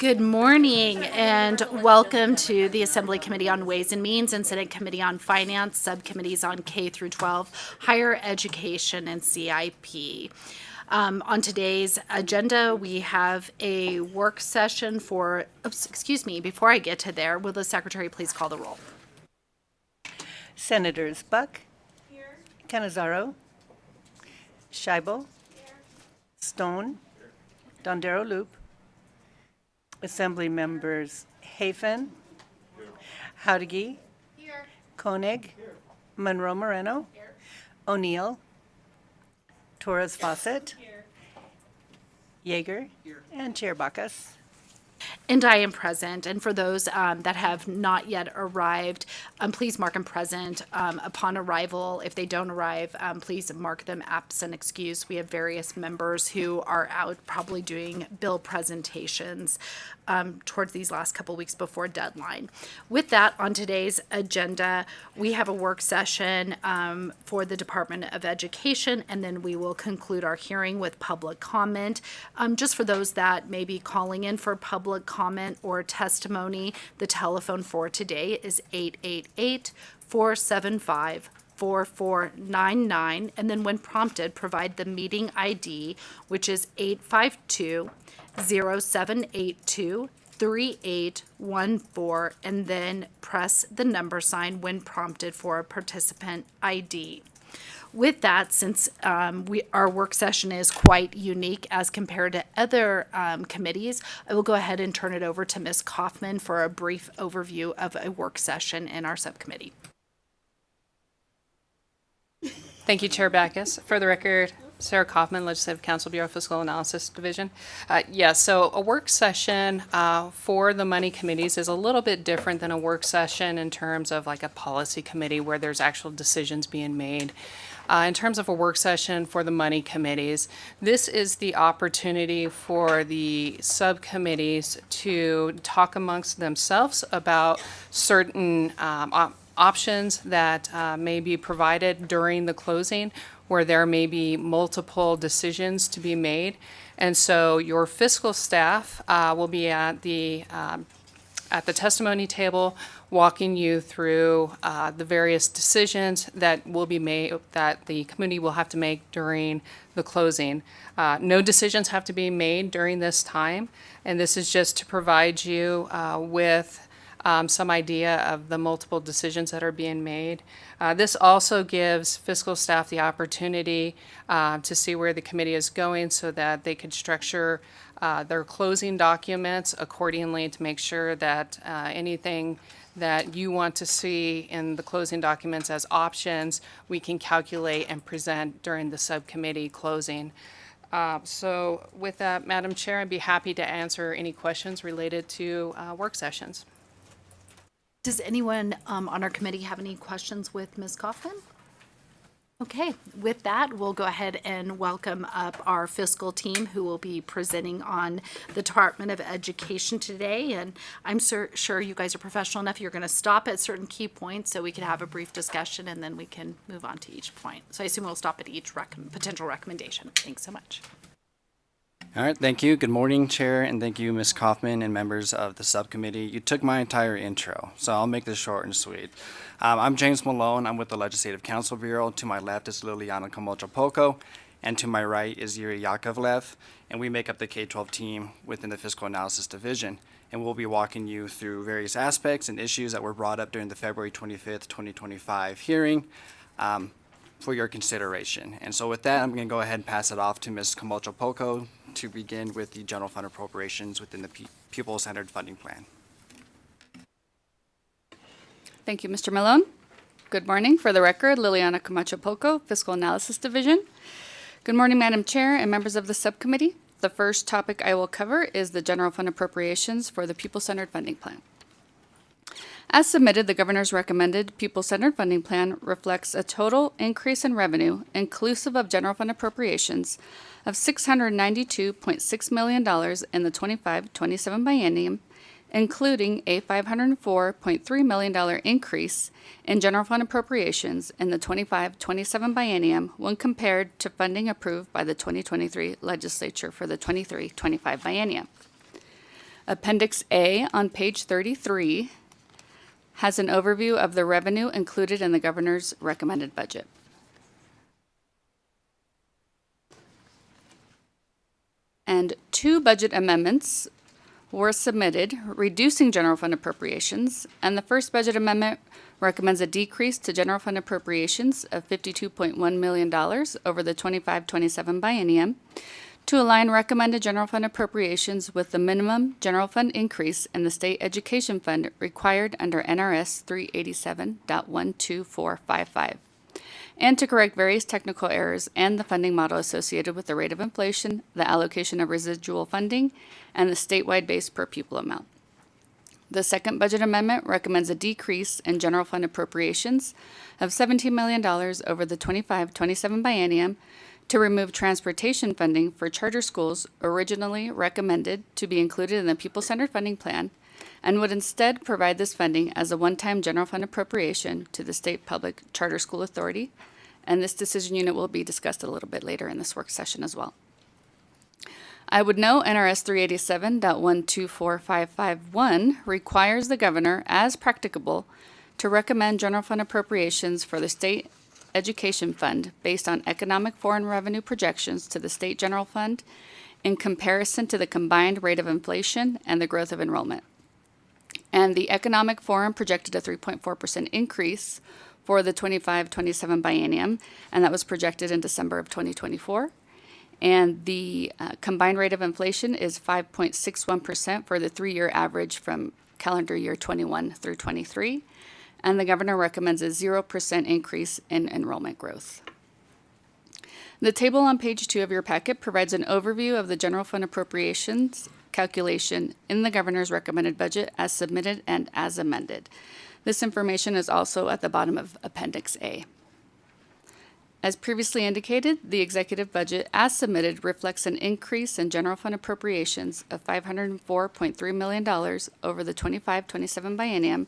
Good morning and welcome to the Assembly Committee on Ways and Means and Senate Committee on Finance, Subcommittees on K through 12, Higher Education, and CIP. On today's agenda, we have a work session for, before I get to there, will the Secretary please call the roll? Senators Buck. Here. Canizaro. Scheibel. Here. Stone. Here. Dondero Loop. Assembly members Hafen. Here. Howdegi. Here. Koenig. Here. Monroe Moreno. Here. O'Neill. Torres Fawcett. Here. Yeager. Here. And Chair Bacchus. And I am present. And for those that have not yet arrived, please mark them present. Upon arrival, if they don't arrive, please mark them absent excused. We have various members who are out probably doing bill presentations towards these last couple weeks before deadline. With that, on today's agenda, we have a work session for the Department of Education, and then we will conclude our hearing with public comment. Just for those that may be calling in for public comment or testimony, the telephone for today is 888-475-4499, and then when prompted, provide the meeting ID, which is 852-0782-3814, and then press the number sign when prompted for a participant ID. With that, since our work session is quite unique as compared to other committees, I will go ahead and turn it over to Ms. Kaufman for a brief overview of a work session in our subcommittee. Thank you, Chair Bacchus. For the record, Sarah Kaufman, Legislative Council Bureau Fiscal Analysis Division. So a work session for the money committees is a little bit different than a work session in terms of like a policy committee where there's actual decisions being made. In terms of a work session for the money committees, this is the opportunity for the subcommittees to talk amongst themselves about certain options that may be provided during the closing, where there may be multiple decisions to be made. And so your fiscal staff will be at the testimony table, walking you through the various decisions that will be made, that the committee will have to make during the closing. No decisions have to be made during this time, and this is just to provide you with some idea of the multiple decisions that are being made. This also gives fiscal staff the opportunity to see where the committee is going so that they could structure their closing documents accordingly to make sure that anything that you want to see in the closing documents as options, we can calculate and present during the subcommittee closing. So with that, Madam Chair, I'd be happy to answer any questions related to work sessions. Does anyone on our committee have any questions with Ms. Kaufman? Okay, with that, we'll go ahead and welcome up our fiscal team who will be presenting on the Department of Education today. And I'm sure you guys are professional enough, you're going to stop at certain key points so we can have a brief discussion and then we can move on to each point. So I assume we'll stop at each potential recommendation. Thanks so much. All right, thank you. Good morning, Chair, and thank you, Ms. Kaufman and members of the subcommittee. You took my entire intro, so I'll make this short and sweet. I'm James Malone. I'm with the Legislative Council Bureau. To my left is Liliana Camacho-Poco, and to my right is Yuri Yakovlev, and we make up the K-12 team within the Fiscal Analysis Division. And we'll be walking you through various aspects and issues that were brought up during the February 25th, 2025 hearing for your consideration. And so with that, I'm going to go ahead and pass it off to Ms. Camacho-Poco to begin with the general fund appropriations within the pupil-centered funding plan. Thank you, Mr. Malone. Good morning. For the record, Liliana Camacho-Poco, Fiscal Analysis Division. Good morning, Madam Chair and members of the subcommittee. The first topic I will cover is the general fund appropriations for the pupil-centered funding plan. As submitted, the governor's recommended pupil-centered funding plan reflects a total increase in revenue, inclusive of general fund appropriations, of $692.6 million in the 25-27 biennium, including a $504.3 million increase in general fund appropriations in the 25-27 biennium when compared to funding approved by the 2023 legislature for the 23-25 biennium. Appendix A on page 33 has an overview of the revenue included in the governor's recommended budget. And 2 budget amendments were submitted, reducing general fund appropriations, and the first budget amendment recommends a decrease to general fund appropriations of $52.1 million over the 25-27 biennium to align recommended general fund appropriations with the minimum general fund increase in the state education fund required under NRS 387.12455, and to correct various technical errors and the funding model associated with the rate of inflation, the allocation of residual funding, and the statewide base per pupil amount. The second budget amendment recommends a decrease in general fund appropriations of $17 million over the 25-27 biennium to remove transportation funding for charter schools originally recommended to be included in the pupil-centered funding plan, and would instead provide this funding as a one-time general fund appropriation to the State Public Charter School Authority, and this decision unit will be discussed a little bit later in this work session as well. I would note NRS 387.12455.1 requires the governor, as practicable, to recommend general fund appropriations for the state education fund based on economic foreign revenue projections to the state general fund in comparison to the combined rate of inflation and the growth of enrollment. And the economic forum projected a 3.4% increase for the 25-27 biennium, and that was projected in December of 2024. And the combined rate of inflation is 5.61% for the 3-year average from calendar year 21 through 23. And the governor recommends a 0% increase in enrollment growth. The table on page 2 of your packet provides an overview of the general fund appropriations calculation in the governor's recommended budget as submitted and as amended. This information is also at the bottom of Appendix A. As previously indicated, the executive budget as submitted reflects an increase in general fund appropriations of $504.3 million over the 25-27 biennium.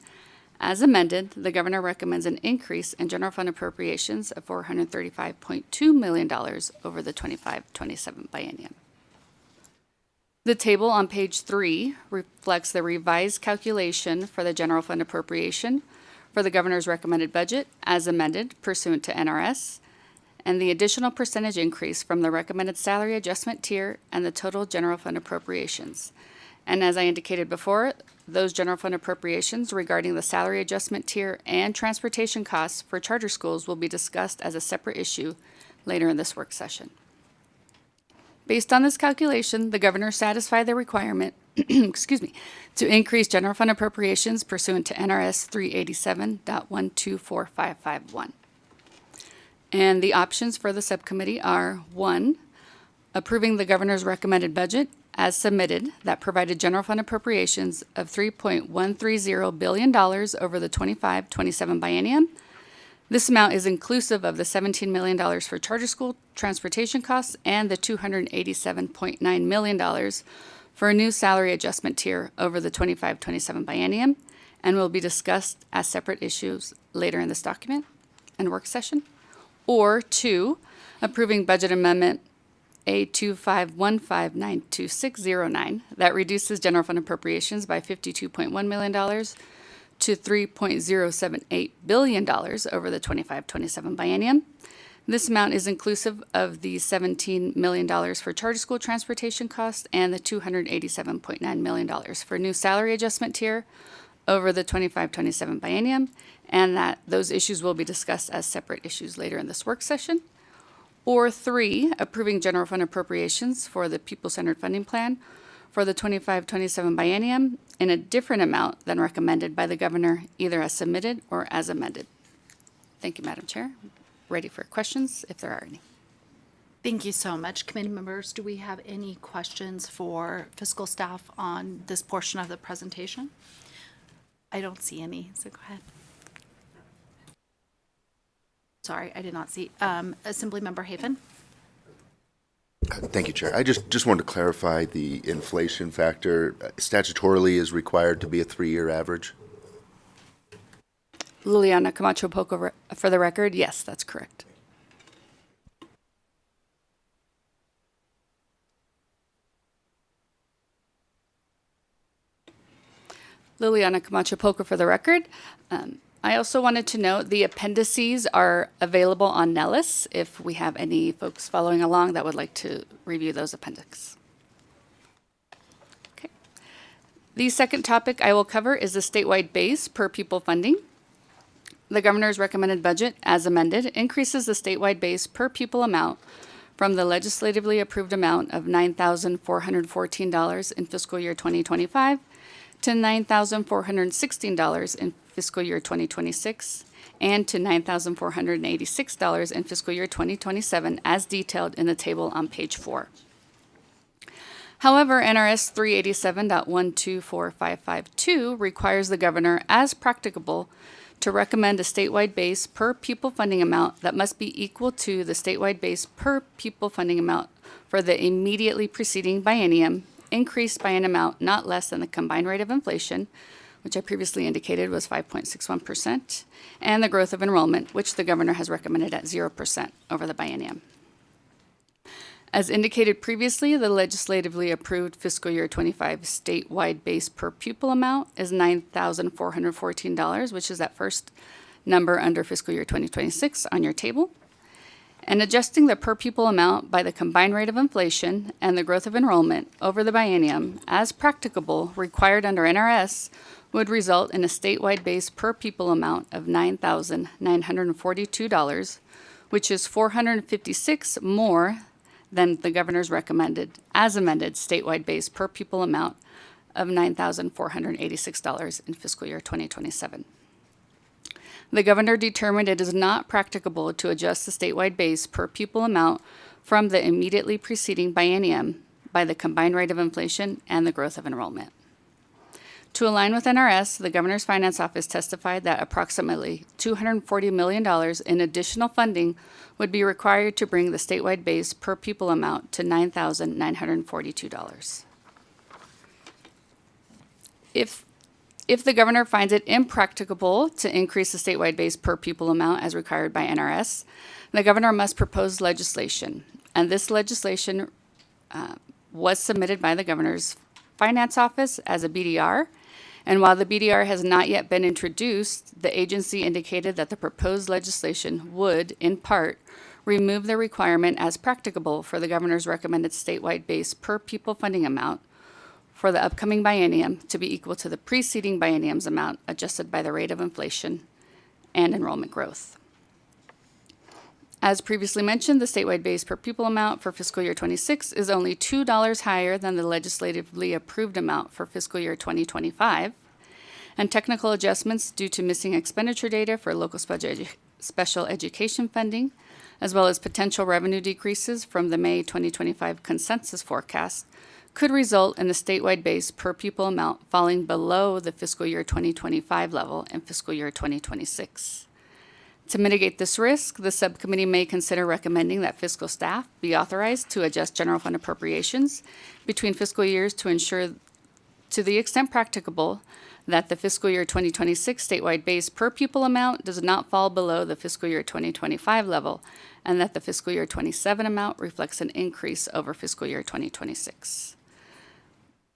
As amended, the governor recommends an increase in general fund appropriations of $435.2 million over the 25-27 biennium. The table on page 3 reflects the revised calculation for the general fund appropriation for the governor's recommended budget as amended pursuant to NRS, and the additional percentage increase from the recommended salary adjustment tier and the total general fund appropriations. And as I indicated before, those general fund appropriations regarding the salary adjustment tier and transportation costs for charter schools will be discussed as a separate issue later in this work session. Based on this calculation, the governor satisfied the requirement to increase general fund appropriations pursuant to NRS 387.12455.1. And the options for the subcommittee are 1, approving the governor's recommended budget as submitted that provided general fund appropriations of $3.130 billion over the 25-27 biennium. This amount is inclusive of the $17 million for charter school transportation costs and the $287.9 million for a new salary adjustment tier over the 25-27 biennium, and will be discussed as separate issues later in this document and work session. Or 2, approving budget amendment A25159269 that reduces general fund appropriations by $52.1 million to $3.078 billion over the 25-27 biennium. This amount is inclusive of the $17 million for charter school transportation costs and the $287.9 million for new salary adjustment tier over the 25-27 biennium, and that those issues will be discussed as separate issues later in this work session. Or 3, approving general fund appropriations for the pupil-centered funding plan for the 25-27 biennium in a different amount than recommended by the governor, either as submitted or as amended. Thank you, Madam Chair. Ready for questions, if there are any. Thank you so much. Committee members, do we have any questions for fiscal staff on this portion of the presentation? I don't see any, so go ahead. Sorry, I did not see. Assemblymember Haven? Thank you, Chair. I just wanted to clarify the inflation factor. Statutorily is required to be a 3-year average. Liliana Camacho Poco, for the record, yes, that's correct. Liliana Camacho Polka for the record. I also wanted to note the appendices are available on Nellis if we have any folks following along that would like to review those appendix. Okay. The second topic I will cover is the statewide base per pupil funding. The governor's recommended budget, as amended, increases the statewide base per pupil amount from the legislatively approved amount of $9,414 in fiscal year 2025 to $9,416 in fiscal year 2026 and to $9,486 in fiscal year 2027 as detailed in the table on page 4. However, NRS 387.124552 requires the governor, as practicable, to recommend a statewide base per pupil funding amount that must be equal to the statewide base per pupil funding amount for the immediately preceding biennium, increased by an amount not less than the combined rate of inflation, which I previously indicated was 5.61%, and the growth of enrollment, which the governor has recommended at 0% over the biennium. As indicated previously, the legislatively approved fiscal year 25 statewide base per pupil amount is $9,414, which is that first number under fiscal year 2026 on your table. And adjusting the per pupil amount by the combined rate of inflation and the growth of enrollment over the biennium, as practicable, required under NRS, would result in a statewide base per pupil amount of $9,942, which is $456 more than the governor's recommended, as amended, statewide base per pupil amount of $9,486 in fiscal year 2027. The governor determined it is not practicable to adjust the statewide base per pupil amount from the immediately preceding biennium by the combined rate of inflation and the growth of enrollment. To align with NRS, the governor's finance office testified that approximately $240 million in additional funding would be required to bring the statewide base per pupil amount to $9,942. If the governor finds it impracticable to increase the statewide base per pupil amount as required by NRS, the governor must propose legislation. And this legislation was submitted by the governor's finance office as a BDR. And while the BDR has not yet been introduced, the agency indicated that the proposed legislation would, in part, remove the requirement as practicable for the governor's recommended statewide base per pupil funding amount for the upcoming biennium to be equal to the preceding biennium's amount adjusted by the rate of inflation and enrollment growth. As previously mentioned, the statewide base per pupil amount for fiscal year 26 is only $2 higher than the legislatively approved amount for fiscal year 2025, and technical adjustments due to missing expenditure data for local special education funding, as well as potential revenue decreases from the May 2025 consensus forecast, could result in the statewide base per pupil amount falling below the fiscal year 2025 level in fiscal year 2026. To mitigate this risk, the subcommittee may consider recommending that fiscal staff be authorized to adjust general fund appropriations between fiscal years to ensure, to the extent practicable, that the fiscal year 2026 statewide base per pupil amount does not fall below the fiscal year 2025 level, and that the fiscal year 27 amount reflects an increase over fiscal year 2026.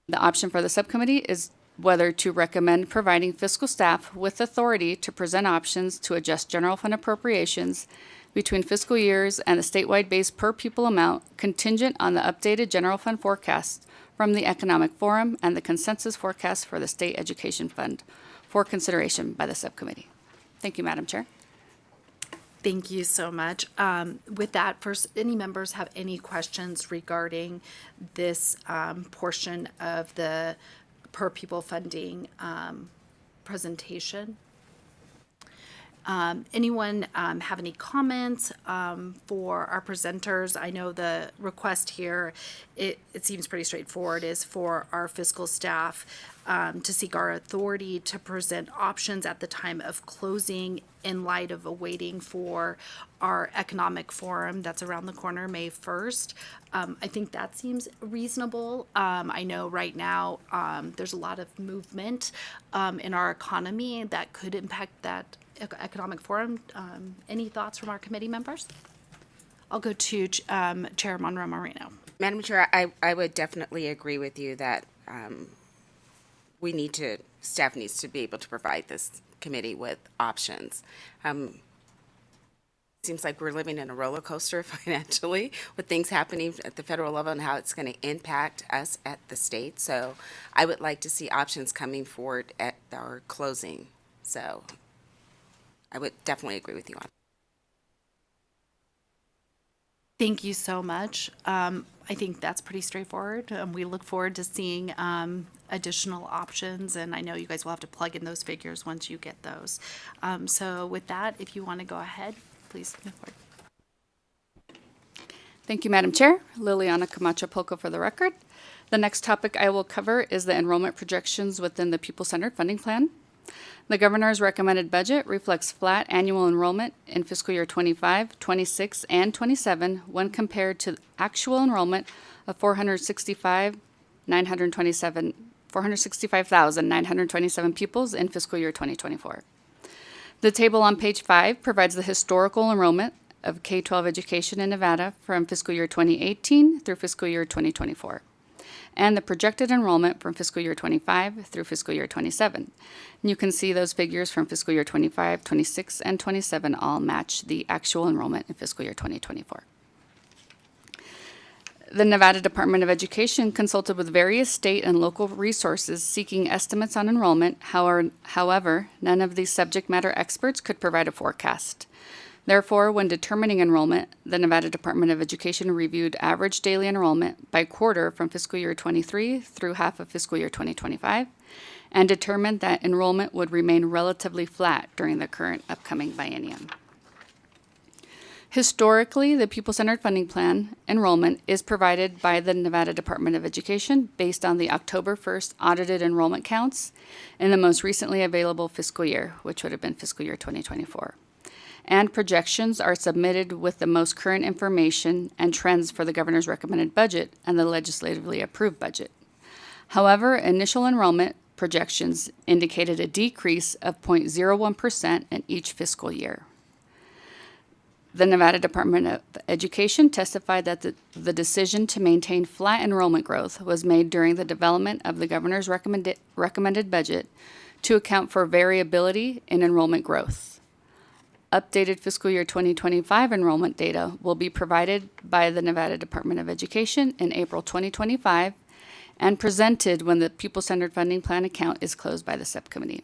The option for the subcommittee is whether to recommend providing fiscal staff with authority to present options to adjust general fund appropriations between fiscal years and the statewide base per pupil amount contingent on the updated general fund forecast from the Economic Forum and the consensus forecast for the State Education Fund for consideration by the subcommittee. Thank you, Madam Chair. Thank you so much. With that, first, any members have any questions regarding this portion of the per pupil funding presentation? Anyone have any comments for our presenters? I know the request here, it seems pretty straightforward, is for our fiscal staff to seek our authority to present options at the time of closing in light of awaiting for our economic forum that's around the corner, May 1st. I think that seems reasonable. I know right now there's a lot of movement in our economy that could impact that economic forum. Any thoughts from our committee members? I'll go to Chair Monroe Moreno. Madam Chair, I would definitely agree with you that staff needs to be able to provide this committee with options. Seems like we're living in a roller coaster financially with things happening at the federal level and how it's going to impact us at the state. So I would like to see options coming forward at our closing. So I would definitely agree with you on that. Thank you so much. I think that's pretty straightforward. We look forward to seeing additional options, and I know you guys will have to plug in those figures once you get those. So with that, if you want to go ahead, please move forward. Thank you, Madam Chair. Liliana Camacho Poco for the record. The next topic I will cover is the enrollment projections within the Pupil-Centered Funding Plan. The governor's recommended budget reflects flat annual enrollment in fiscal year 25, 26, and 27 when compared to actual enrollment of 465,927 pupils in fiscal year 2024. The table on page 5 provides the historical enrollment of K-12 education in Nevada from fiscal year 2018 through fiscal year 2024, and the projected enrollment from fiscal year 25 through fiscal year 27. And you can see those figures from fiscal year 25, 26, and 27 all match the actual enrollment in fiscal year 2024. The Nevada Department of Education consulted with various state and local resources seeking estimates on enrollment. However, none of these subject matter experts could provide a forecast. Therefore, when determining enrollment, the Nevada Department of Education reviewed average daily enrollment by quarter from fiscal year 23 through half of fiscal year 2025 and determined that enrollment would remain relatively flat during the current upcoming biennium. Historically, the Pupil-Centered Funding Plan enrollment is provided by the Nevada Department of Education based on the October 1st audited enrollment counts in the most recently available fiscal year, which would have been fiscal year 2024. And projections are submitted with the most current information and trends for the governor's recommended budget and the legislatively approved budget. However, initial enrollment projections indicated a decrease of 0.01% in each fiscal year. The Nevada Department of Education testified that the decision to maintain flat enrollment growth was made during the development of the governor's recommended budget to account for variability in enrollment growth. Updated fiscal year 2025 enrollment data will be provided by the Nevada Department of Education in April 2025 and presented when the Pupil-Centered Funding Plan account is closed by the subcommittee.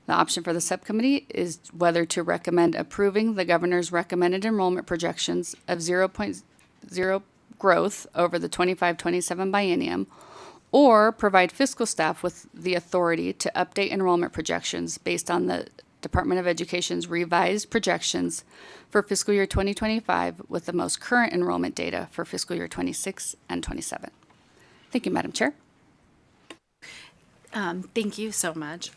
The option for the subcommittee is whether to recommend approving the governor's recommended enrollment projections of 0.0 growth over the 25-27 biennium, or provide fiscal staff with the authority to update enrollment projections based on the Department of Education's revised projections for fiscal year 2025 with the most current enrollment data for fiscal year 26 and 27. Thank you, Madam Chair. Thank you so much.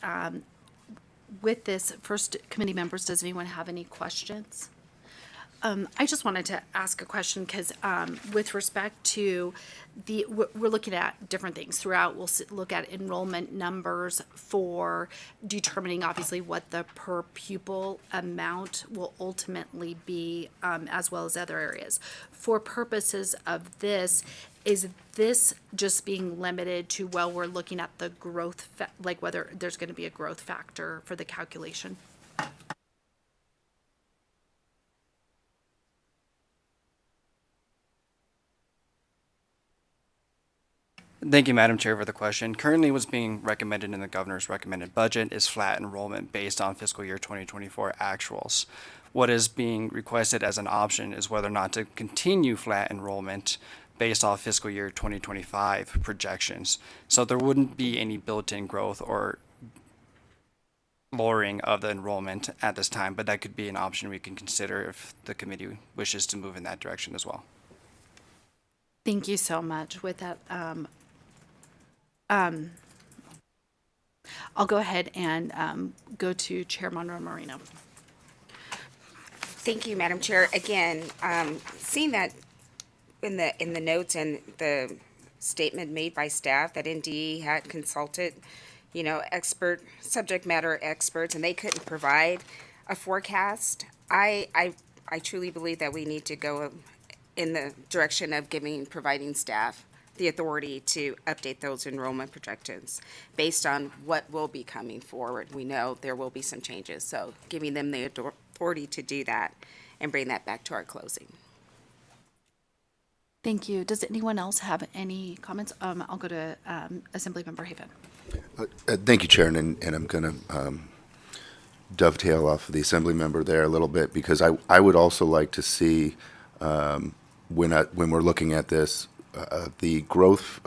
With this, first, committee members, does anyone have any questions? I just wanted to ask a question because with respect to we're looking at different things throughout. We'll look at enrollment numbers for determining obviously what the per pupil amount will ultimately be, as well as other areas. For purposes of this, is this just being limited to, well, we're looking at the growth, like whether there's going to be a growth factor for the calculation? Thank you, Madam Chair, for the question. Currently, what's being recommended in the governor's recommended budget is flat enrollment based on fiscal year 2024 actuals. What is being requested as an option is whether or not to continue flat enrollment based off fiscal year 2025 projections. So there wouldn't be any built-in growth or lowering of the enrollment at this time, but that could be an option we can consider if the committee wishes to move in that direction as well. Thank you so much. With that, I'll go ahead and go to Chair Monroe Moreno. Thank you, Madam Chair. Again, seeing that in the notes and the statement made by staff that NDE had consulted, subject matter experts, and they couldn't provide a forecast. I truly believe that we need to go in the direction of providing staff the authority to update those enrollment projections based on what will be coming forward. We know there will be some changes, so giving them the authority to do that and bring that back to our closing. Thank you. Does anyone else have any comments? I'll go to Assemblymember Haven. Thank you, Chair, and I'm going to dovetail off of the Assembly member there a little bit, because I would also like to see, when we're looking at this, the growth,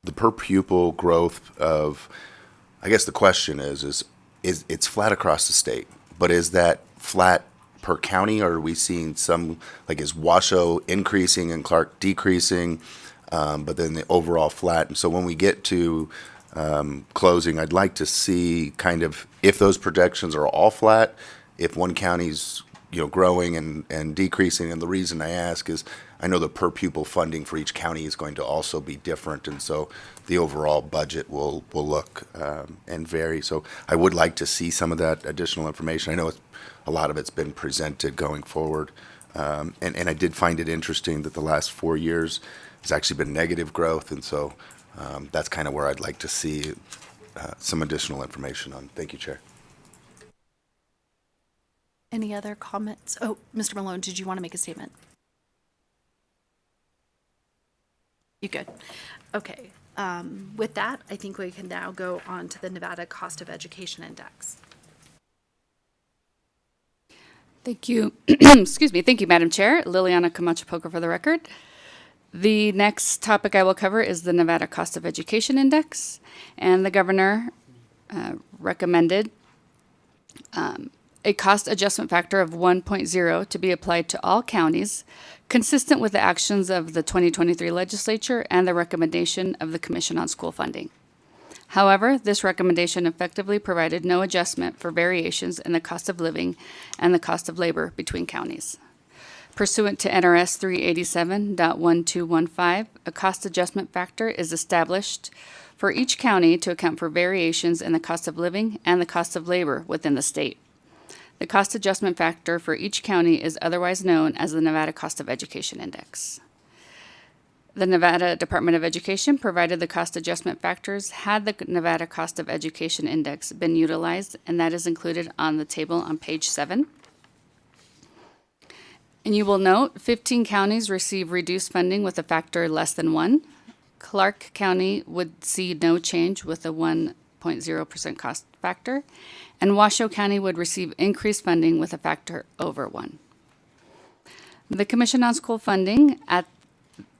the per pupil growth of, I guess the question is it's flat across the state, but is that flat per county, or are we seeing some, like, is Washoe increasing and Clark decreasing, but then the overall flat? And so when we get to closing, I'd like to see kind of if those projections are all flat, if one county's growing and decreasing. And the reason I ask is I know the per pupil funding for each county is going to also be different, and so the overall budget will look and vary. So I would like to see some of that additional information. I know a lot of it's been presented going forward, and I did find it interesting that the last 4 years has actually been negative growth, and so that's kind of where I'd like to see some additional information on. Thank you, Chair. Any other comments? Oh, Mr. Malone, did you want to make a statement? You good? Okay. With that, I think we can now go on to the Nevada Cost of Education Index. Thank you. Excuse me. Thank you, Madam Chair. Liliana Camacho Poco for the record. The next topic I will cover is the Nevada Cost of Education Index, and the governor recommended a cost adjustment factor of 1.0 to be applied to all counties, consistent with the actions of the 2023 legislature and the recommendation of the Commission on School Funding. However, this recommendation effectively provided no adjustment for variations in the cost of living and the cost of labor between counties. Pursuant to NRS 387.1215, a cost adjustment factor is established for each county to account for variations in the cost of living and the cost of labor within the state. The cost adjustment factor for each county is otherwise known as the Nevada Cost of Education Index. The Nevada Department of Education provided the cost adjustment factors had the Nevada Cost of Education Index been utilized, and that is included on the table on page 7. And you will note 15 counties receive reduced funding with a factor less than 1. Clark County would see no change with a 1.0% cost factor, and Washoe County would receive increased funding with a factor over 1. The Commission on School Funding, at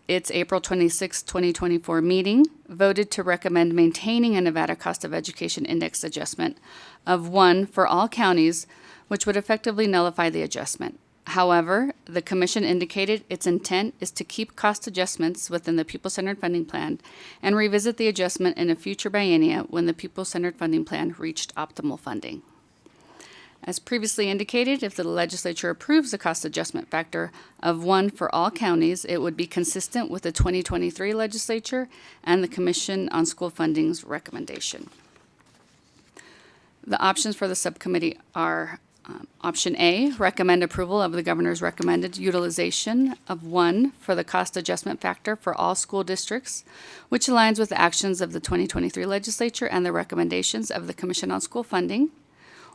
its April 26, 2024 meeting, voted to recommend maintaining a Nevada Cost of Education Index adjustment of 1 for all counties, which would effectively nullify the adjustment. However, the Commission indicated its intent is to keep cost adjustments within the Pupil-Centered Funding Plan and revisit the adjustment in a future biennia when the Pupil-Centered Funding Plan reached optimal funding. As previously indicated, if the legislature approves a cost adjustment factor of 1 for all counties, it would be consistent with the 2023 legislature and the Commission on School Funding's recommendation. The options for the subcommittee are Option A, recommend approval of the governor's recommended utilization of 1 for the cost adjustment factor for all school districts, which aligns with the actions of the 2023 legislature and the recommendations of the Commission on School Funding.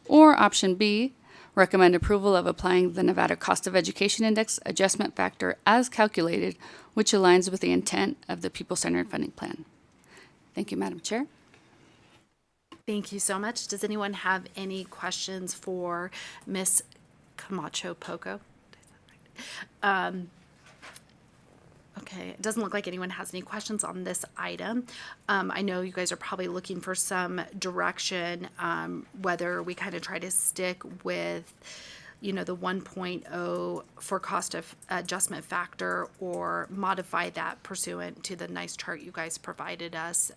Or Option B, recommend approval of applying the Nevada Cost of Education Index adjustment factor as calculated, which aligns with the intent of the Pupil-Centered Funding Plan. Thank you, Madam Chair. Thank you so much. Does anyone have any questions for Ms. Camacho Poco? Okay, it doesn't look like anyone has any questions on this item. I know you guys are probably looking for some direction, whether we kind of try to stick with, the 1.0 for cost of adjustment factor or modify that pursuant to the nice chart you guys provided us.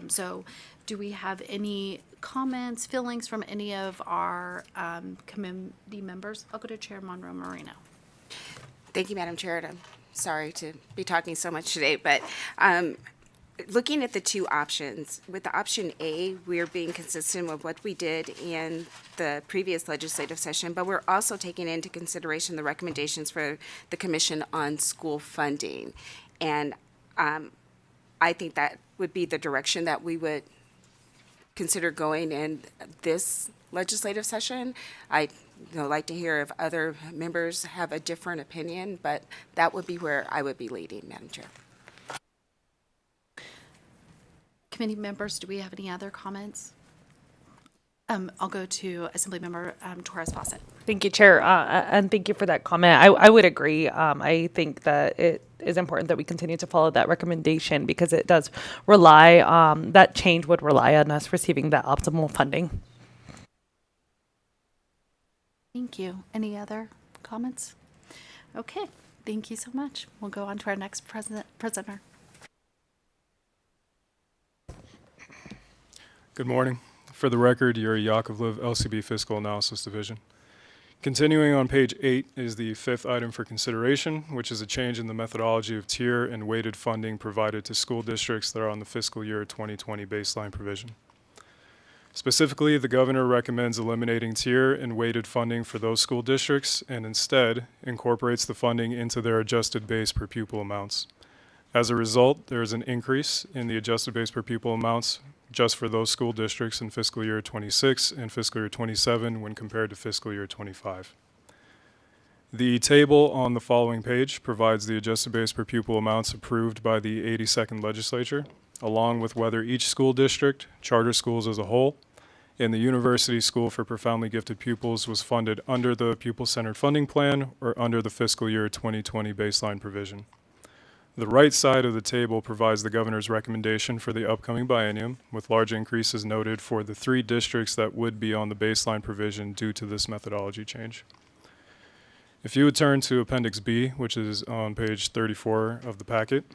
So do we have any comments, feelings from any of our committee members? I'll go to Chair Monroe Marino. Thank you, Madam Chair. I'm sorry to be talking so much today, but looking at the two options, with the option A, we're being consistent with what we did in the previous legislative session, but we're also taking into consideration the recommendations for the Commission on School Funding. And I think that would be the direction that we would consider going in this legislative session. I like to hear if other members have a different opinion, but that would be where I would be leading, Madam Chair. Committee members, do we have any other comments? I'll go to Assemblymember Torres Fawcett. Thank you, Chair, and thank you for that comment. I would agree. I think that it is important that we continue to follow that recommendation because it does rely, that change would rely on us receiving that optimal funding. Thank you. Any other comments? Okay, thank you so much. We'll go on to our next presenter. Good morning. For the record, Yuri Yakovlev, LCB Fiscal Analysis Division. Continuing on page 8 is the fifth item for consideration, which is a change in the methodology of tier and weighted funding provided to school districts that are on the fiscal year 2020 baseline provision. Specifically, the governor recommends eliminating tier and weighted funding for those school districts and instead incorporates the funding into their adjusted base per pupil amounts. As a result, there is an increase in the adjusted base per pupil amounts just for those school districts in fiscal year 26 and fiscal year 27 when compared to fiscal year 25. The table on the following page provides the adjusted base per pupil amounts approved by the 82nd Legislature, along with whether each school district, charter schools as a whole, and the University School for Profoundly Gifted Pupils was funded under the pupil-centered funding plan or under the fiscal year 2020 baseline provision. The right side of the table provides the governor's recommendation for the upcoming biennium, with large increases noted for the 3 districts that would be on the baseline provision due to this methodology change. If you would turn to Appendix B, which is on page 34 of the packet.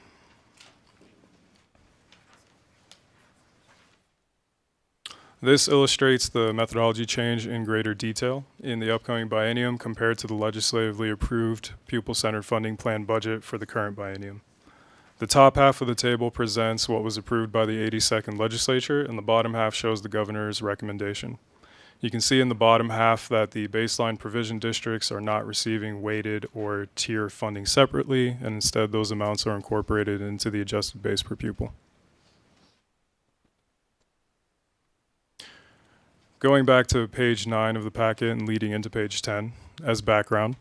This illustrates the methodology change in greater detail in the upcoming biennium compared to the legislatively approved pupil-centered funding plan budget for the current biennium. The top half of the table presents what was approved by the 82nd Legislature, and the bottom half shows the governor's recommendation. You can see in the bottom half that the baseline provision districts are not receiving weighted or tier funding separately, and instead those amounts are incorporated into the adjusted base per pupil. Going back to page 9 of the packet and leading into page 10 as background,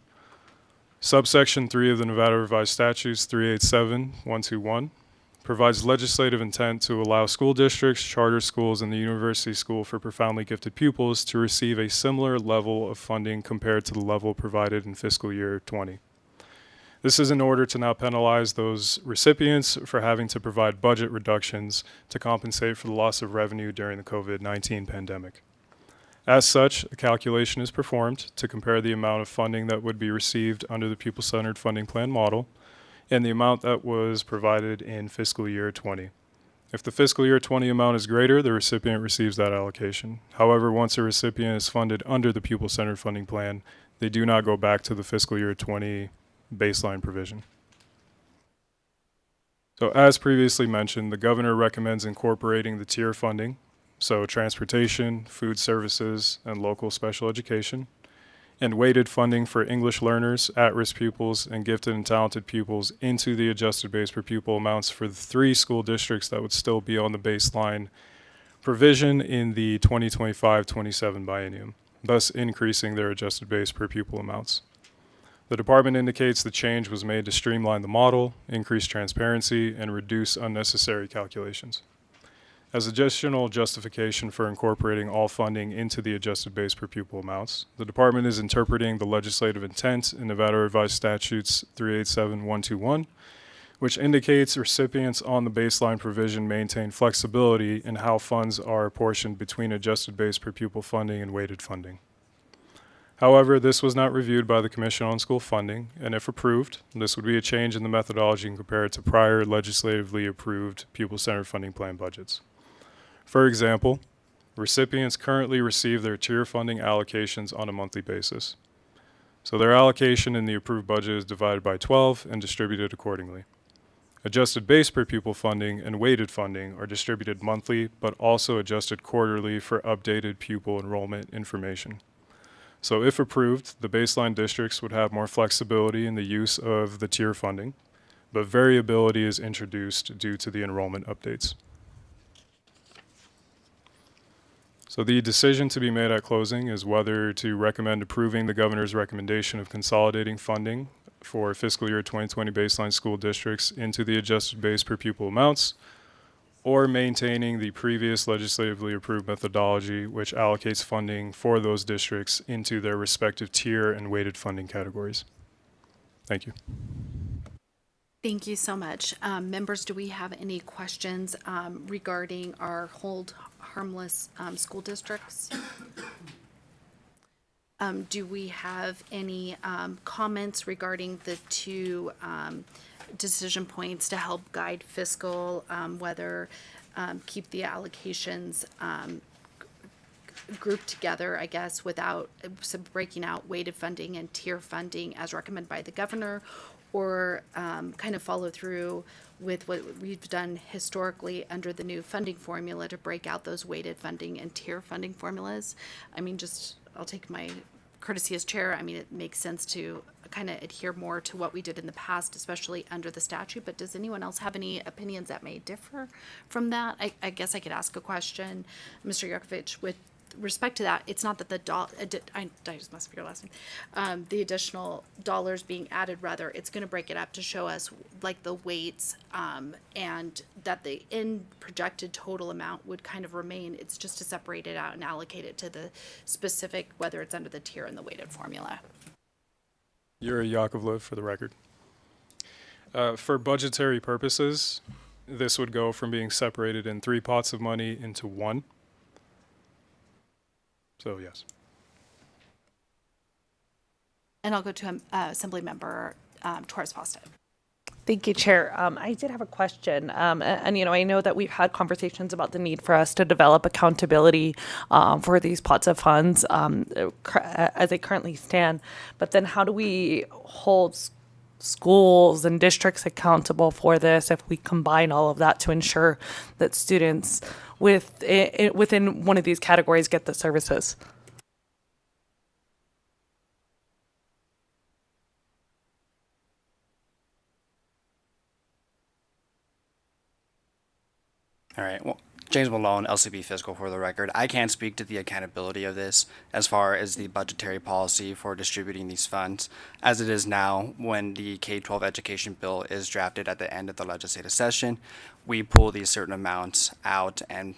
subsection 3 of the Nevada Revised Statutes 387-121 provides legislative intent to allow school districts, charter schools, and the University School for Profoundly Gifted Pupils to receive a similar level of funding compared to the level provided in fiscal year 20. This is in order to not penalize those recipients for having to provide budget reductions to compensate for the loss of revenue during the COVID-19 pandemic. As such, a calculation is performed to compare the amount of funding that would be received under the pupil-centered funding plan model and the amount that was provided in fiscal year 20. If the fiscal year 20 amount is greater, the recipient receives that allocation. However, once a recipient is funded under the pupil-centered funding plan, they do not go back to the fiscal year 20 baseline provision. So as previously mentioned, the governor recommends incorporating the tier funding, so transportation, food services, and local special education, and weighted funding for English learners, at-risk pupils, and gifted and talented pupils into the adjusted base per pupil amounts for the 3 school districts that would still be on the baseline provision in the 2025-27 biennium, thus increasing their adjusted base per pupil amounts. The department indicates the change was made to streamline the model, increase transparency, and reduce unnecessary calculations. As additional justification for incorporating all funding into the adjusted base per pupil amounts, the department is interpreting the legislative intent in Nevada Revised Statutes 387-121, which indicates recipients on the baseline provision maintain flexibility in how funds are apportioned between adjusted base per pupil funding and weighted funding. However, this was not reviewed by the Commission on School Funding, and if approved, this would be a change in the methodology compared to prior legislatively approved pupil-centered funding plan budgets. For example, recipients currently receive their tier funding allocations on a monthly basis. So their allocation in the approved budget is divided by 12 and distributed accordingly. Adjusted base per pupil funding and weighted funding are distributed monthly, but also adjusted quarterly for updated pupil enrollment information. So if approved, the baseline districts would have more flexibility in the use of the tier funding, but variability is introduced due to the enrollment updates. So the decision to be made at closing is whether to recommend approving the governor's recommendation of consolidating funding for fiscal year 2020 baseline school districts into the adjusted base per pupil amounts, or maintaining the previous legislatively approved methodology which allocates funding for those districts into their respective tier and weighted funding categories. Thank you. Thank you so much. Members, do we have any questions regarding our hold harmless school districts? Do we have any comments regarding the two decision points to help guide fiscal, whether keep the allocations grouped together, I guess, without breaking out weighted funding and tier funding as recommended by the governor, or kind of follow through with what we've done historically under the new funding formula to break out those weighted funding and tier funding formulas? I mean, I'll take my courtesy as chair. I mean, it makes sense to kind of adhere more to what we did in the past, especially under the statute, but does anyone else have any opinions that may differ from that? I guess I could ask a question, Mr. Yurkovich, with respect to that. It's not that I just must be your last name. The additional dollars being added, rather, it's going to break it up to show us like the weights, and that the end projected total amount would kind of remain. It's just to separate it out and allocate it to the specific, whether it's under the tier and the weighted formula. Yuri Yakovlev for the record. For budgetary purposes, this would go from being separated in 3 pots of money into 1. So yes. And I'll go to Assembly Member Torres Foster. Thank you, Chair. I did have a question, and I know that we've had conversations about the need for us to develop accountability for these pots of funds as they currently stand. But then, how do we hold schools and districts accountable for this if we combine all of that to ensure that students within one of these categories get the services? All right. Well, James Malone, LCB Fiscal for the record. I can't speak to the accountability of this as far as the budgetary policy for distributing these funds. As it is now, when the K-12 education bill is drafted at the end of the legislative session, we pull these certain amounts out and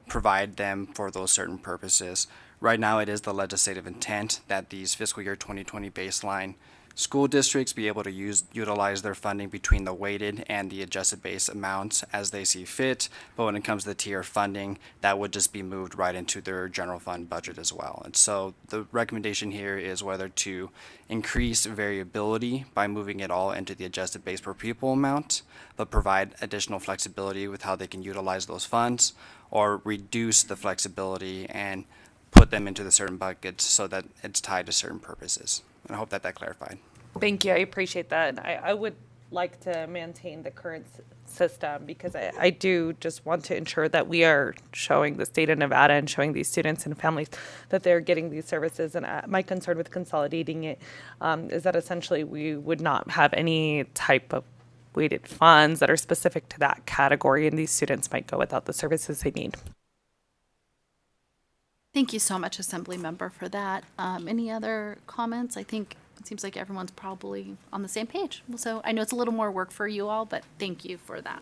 provide them for those certain purposes. Right now, it is the legislative intent that these fiscal year 2020 baseline school districts be able to utilize their funding between the weighted and the adjusted base amounts as they see fit. But when it comes to the tier funding, that would just be moved right into their general fund budget as well. And so the recommendation here is whether to increase variability by moving it all into the adjusted base per pupil amount, but provide additional flexibility with how they can utilize those funds, or reduce the flexibility and put them into the certain buckets so that it's tied to certain purposes. And I hope that clarified. Thank you. I appreciate that. And I would like to maintain the current system because I do just want to ensure that we are showing the state of Nevada and showing these students and families that they're getting these services. And my concern with consolidating it is that essentially we would not have any type of weighted funds that are specific to that category, and these students might go without the services they need. Thank you so much, Assembly Member, for that. Any other comments? I think it seems like everyone's probably on the same page. So I know it's a little more work for you all, but thank you for that.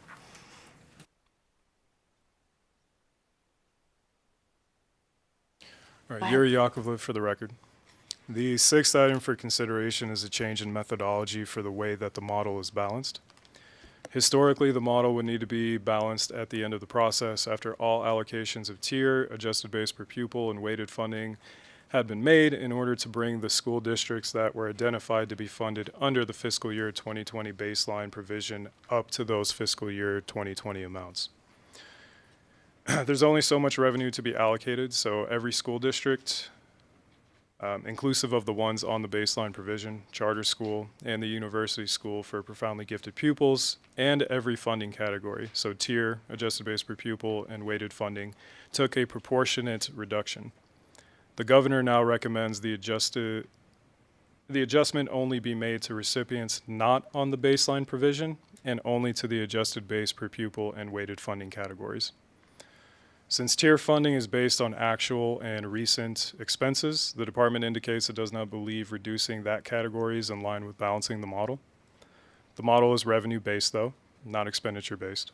All right, Yuri Yakovlev for the record. The 6th item for consideration is a change in methodology for the way that the model is balanced. Historically, the model would need to be balanced at the end of the process after all allocations of tier, adjusted base per pupil, and weighted funding had been made in order to bring the school districts that were identified to be funded under the fiscal year 2020 baseline provision up to those fiscal year 2020 amounts. There's only so much revenue to be allocated, so every school district inclusive of the ones on the baseline provision, charter school, and the university school for profoundly gifted pupils, and every funding category, so tier, adjusted base per pupil, and weighted funding, took a proportionate reduction. The governor now recommends the adjustment only be made to recipients not on the baseline provision and only to the adjusted base per pupil and weighted funding categories. Since tier funding is based on actual and recent expenses, the department indicates it does not believe reducing that category is in line with balancing the model. The model is revenue-based, though, not expenditure-based.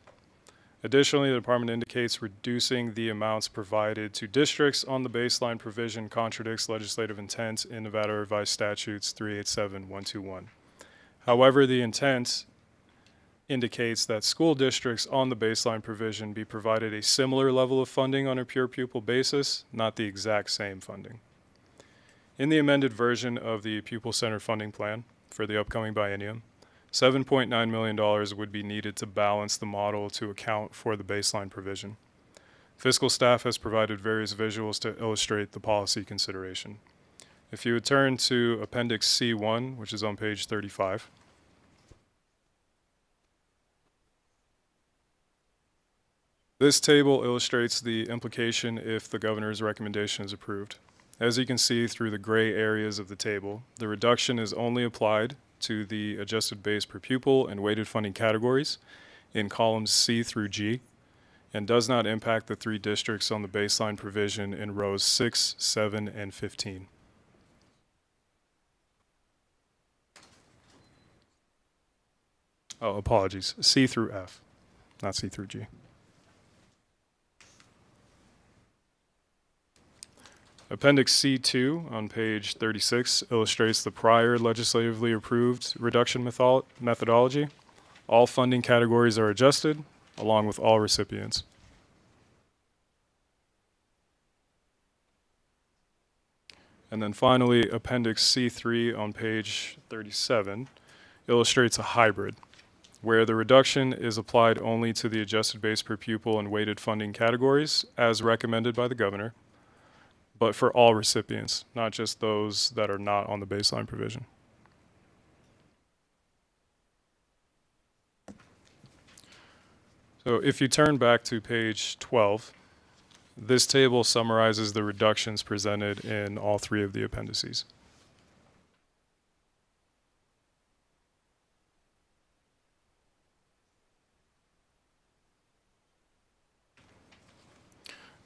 Additionally, the department indicates reducing the amounts provided to districts on the baseline provision contradicts legislative intent in Nevada Revised Statutes 387121. However, the intent indicates that school districts on the baseline provision be provided a similar level of funding on a pure pupil basis, not the exact same funding. In the amended version of the pupil-centered funding plan for the upcoming biennium, $7.9 million would be needed to balance the model to account for the baseline provision. Fiscal staff has provided various visuals to illustrate the policy consideration. If you would turn to Appendix C1, which is on page 35. This table illustrates the implication if the governor's recommendation is approved. As you can see through the gray areas of the table, the reduction is only applied to the adjusted base per pupil and weighted funding categories in columns C through G, and does not impact the three districts on the baseline provision in rows 6, 7, and 15. Oh, apologies. C through F, not C through G. Appendix C2 on page 36 illustrates the prior legislatively approved reduction methodology. All funding categories are adjusted, along with all recipients. And then finally, Appendix C3 on page 37 illustrates a hybrid, where the reduction is applied only to the adjusted base per pupil and weighted funding categories, as recommended by the governor, but for all recipients, not just those that are not on the baseline provision. So if you turn back to page 12, this table summarizes the reductions presented in all three of the appendices.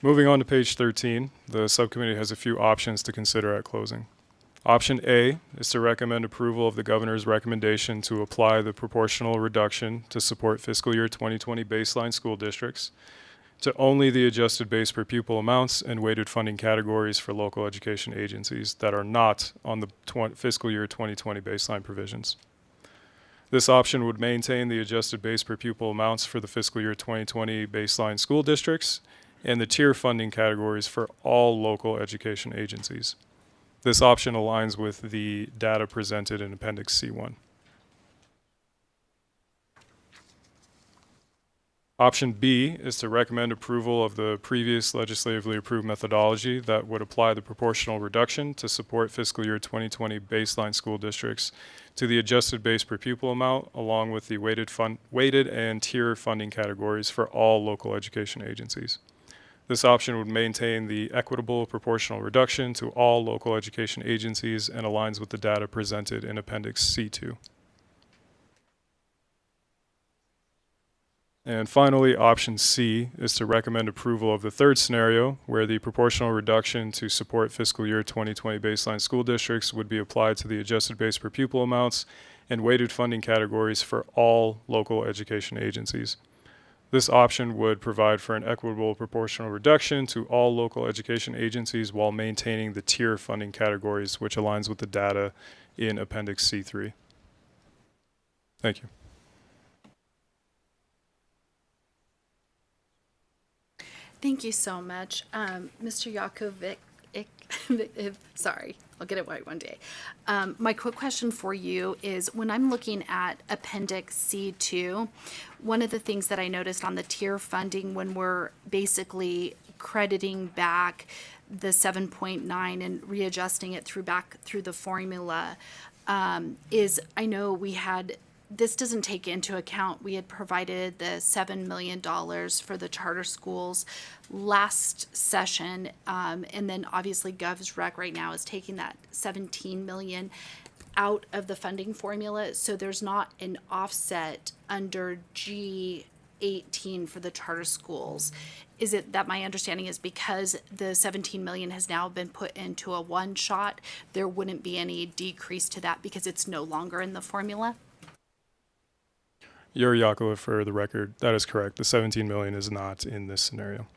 Moving on to page 13, the subcommittee has a few options to consider at closing. Option A is to recommend approval of the governor's recommendation to apply the proportional reduction to support fiscal year 2020 baseline school districts to only the adjusted base per pupil amounts and weighted funding categories for local education agencies that are not on the fiscal year 2020 baseline provisions. This option would maintain the adjusted base per pupil amounts for the fiscal year 2020 baseline school districts and the tier funding categories for all local education agencies. This option aligns with the data presented in Appendix C1. Option B is to recommend approval of the previous legislatively approved methodology that would apply the proportional reduction to support fiscal year 2020 baseline school districts to the adjusted base per pupil amount, along with the weighted and tier funding categories for all local education agencies. This option would maintain the equitable proportional reduction to all local education agencies and aligns with the data presented in Appendix C2. And finally, option C is to recommend approval of the third scenario, where the proportional reduction to support fiscal year 2020 baseline school districts would be applied to the adjusted base per pupil amounts and weighted funding categories for all local education agencies. This option would provide for an equitable proportional reduction to all local education agencies while maintaining the tier funding categories, which aligns with the data in Appendix C3. Thank you. Thank you so much. Mr. Yakovic, sorry, I'll get it right one day. My quick question for you is, when I'm looking at Appendix C2, one of the things that I noticed on the tier funding, when we're basically crediting back the 7.9 and readjusting it back through the formula, is, I know this doesn't take into account, we had provided the $7 million for the charter schools last session, and then obviously Gov's Rec right now is taking that 17 million out of the funding formula, so there's not an offset under G18 for the charter schools. Is it that my understanding is because the 17 million has now been put into a one shot, there wouldn't be any decrease to that because it's no longer in the formula? Yuri Yakovlev, for the record, that is correct. The 17 million is not in this scenario.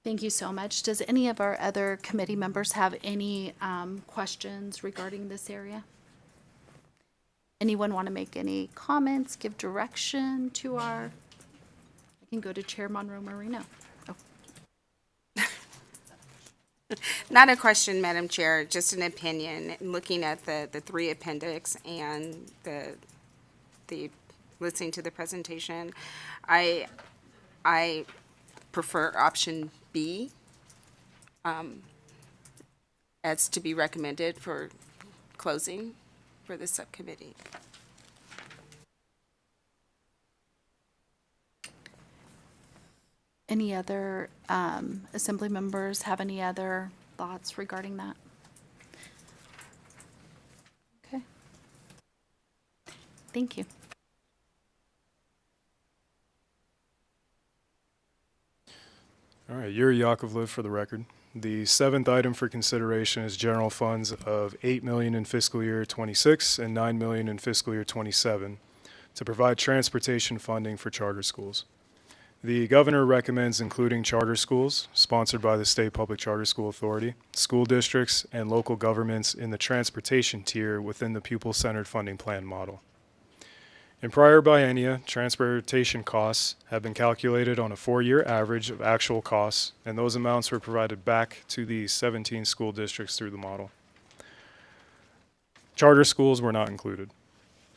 Thank you so much. Does any of our other committee members have any questions regarding this area? Anyone want to make any comments, give direction to our, I can go to Chair Monroe Marino. Oh. Not a question, Madam Chair, just an opinion. Looking at the three appendix and the listening to the presentation, I prefer option B as to be recommended for closing for the subcommittee. Any other assembly members have any other thoughts regarding that? Okay. Thank you. All right, Yuri Yakovlev, for the record. The seventh item for consideration is general funds of $8 million in fiscal year 26 and $9 million in fiscal year 27 to provide transportation funding for charter schools. The governor recommends including charter schools sponsored by the State Public Charter School Authority, school districts, and local governments in the transportation tier within the pupil-centered funding plan model. In prior biennia, transportation costs have been calculated on a 4-year average of actual costs, and those amounts were provided back to the 17 school districts through the model. Charter schools were not included.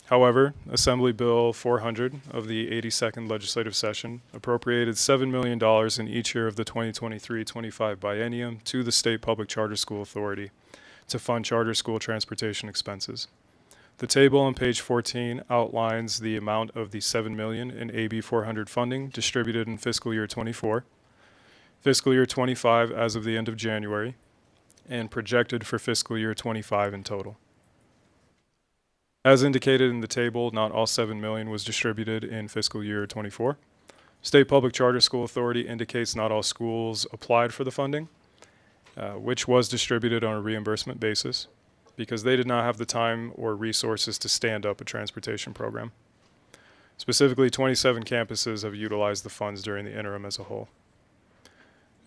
However, Assembly Bill 400 of the 82nd legislative session appropriated $7 million in each year of the 2023-25 biennium to the State Public Charter School Authority to fund charter school transportation expenses. The table on page 14 outlines the amount of the $7 million in AB 400 funding distributed in fiscal year 24, fiscal year 25 as of the end of January, and projected for fiscal year 25 in total. As indicated in the table, not all $7 million was distributed in fiscal year 24. State Public Charter School Authority indicates not all schools applied for the funding, which was distributed on a reimbursement basis, because they did not have the time or resources to stand up a transportation program. Specifically, 27 campuses have utilized the funds during the interim as a whole.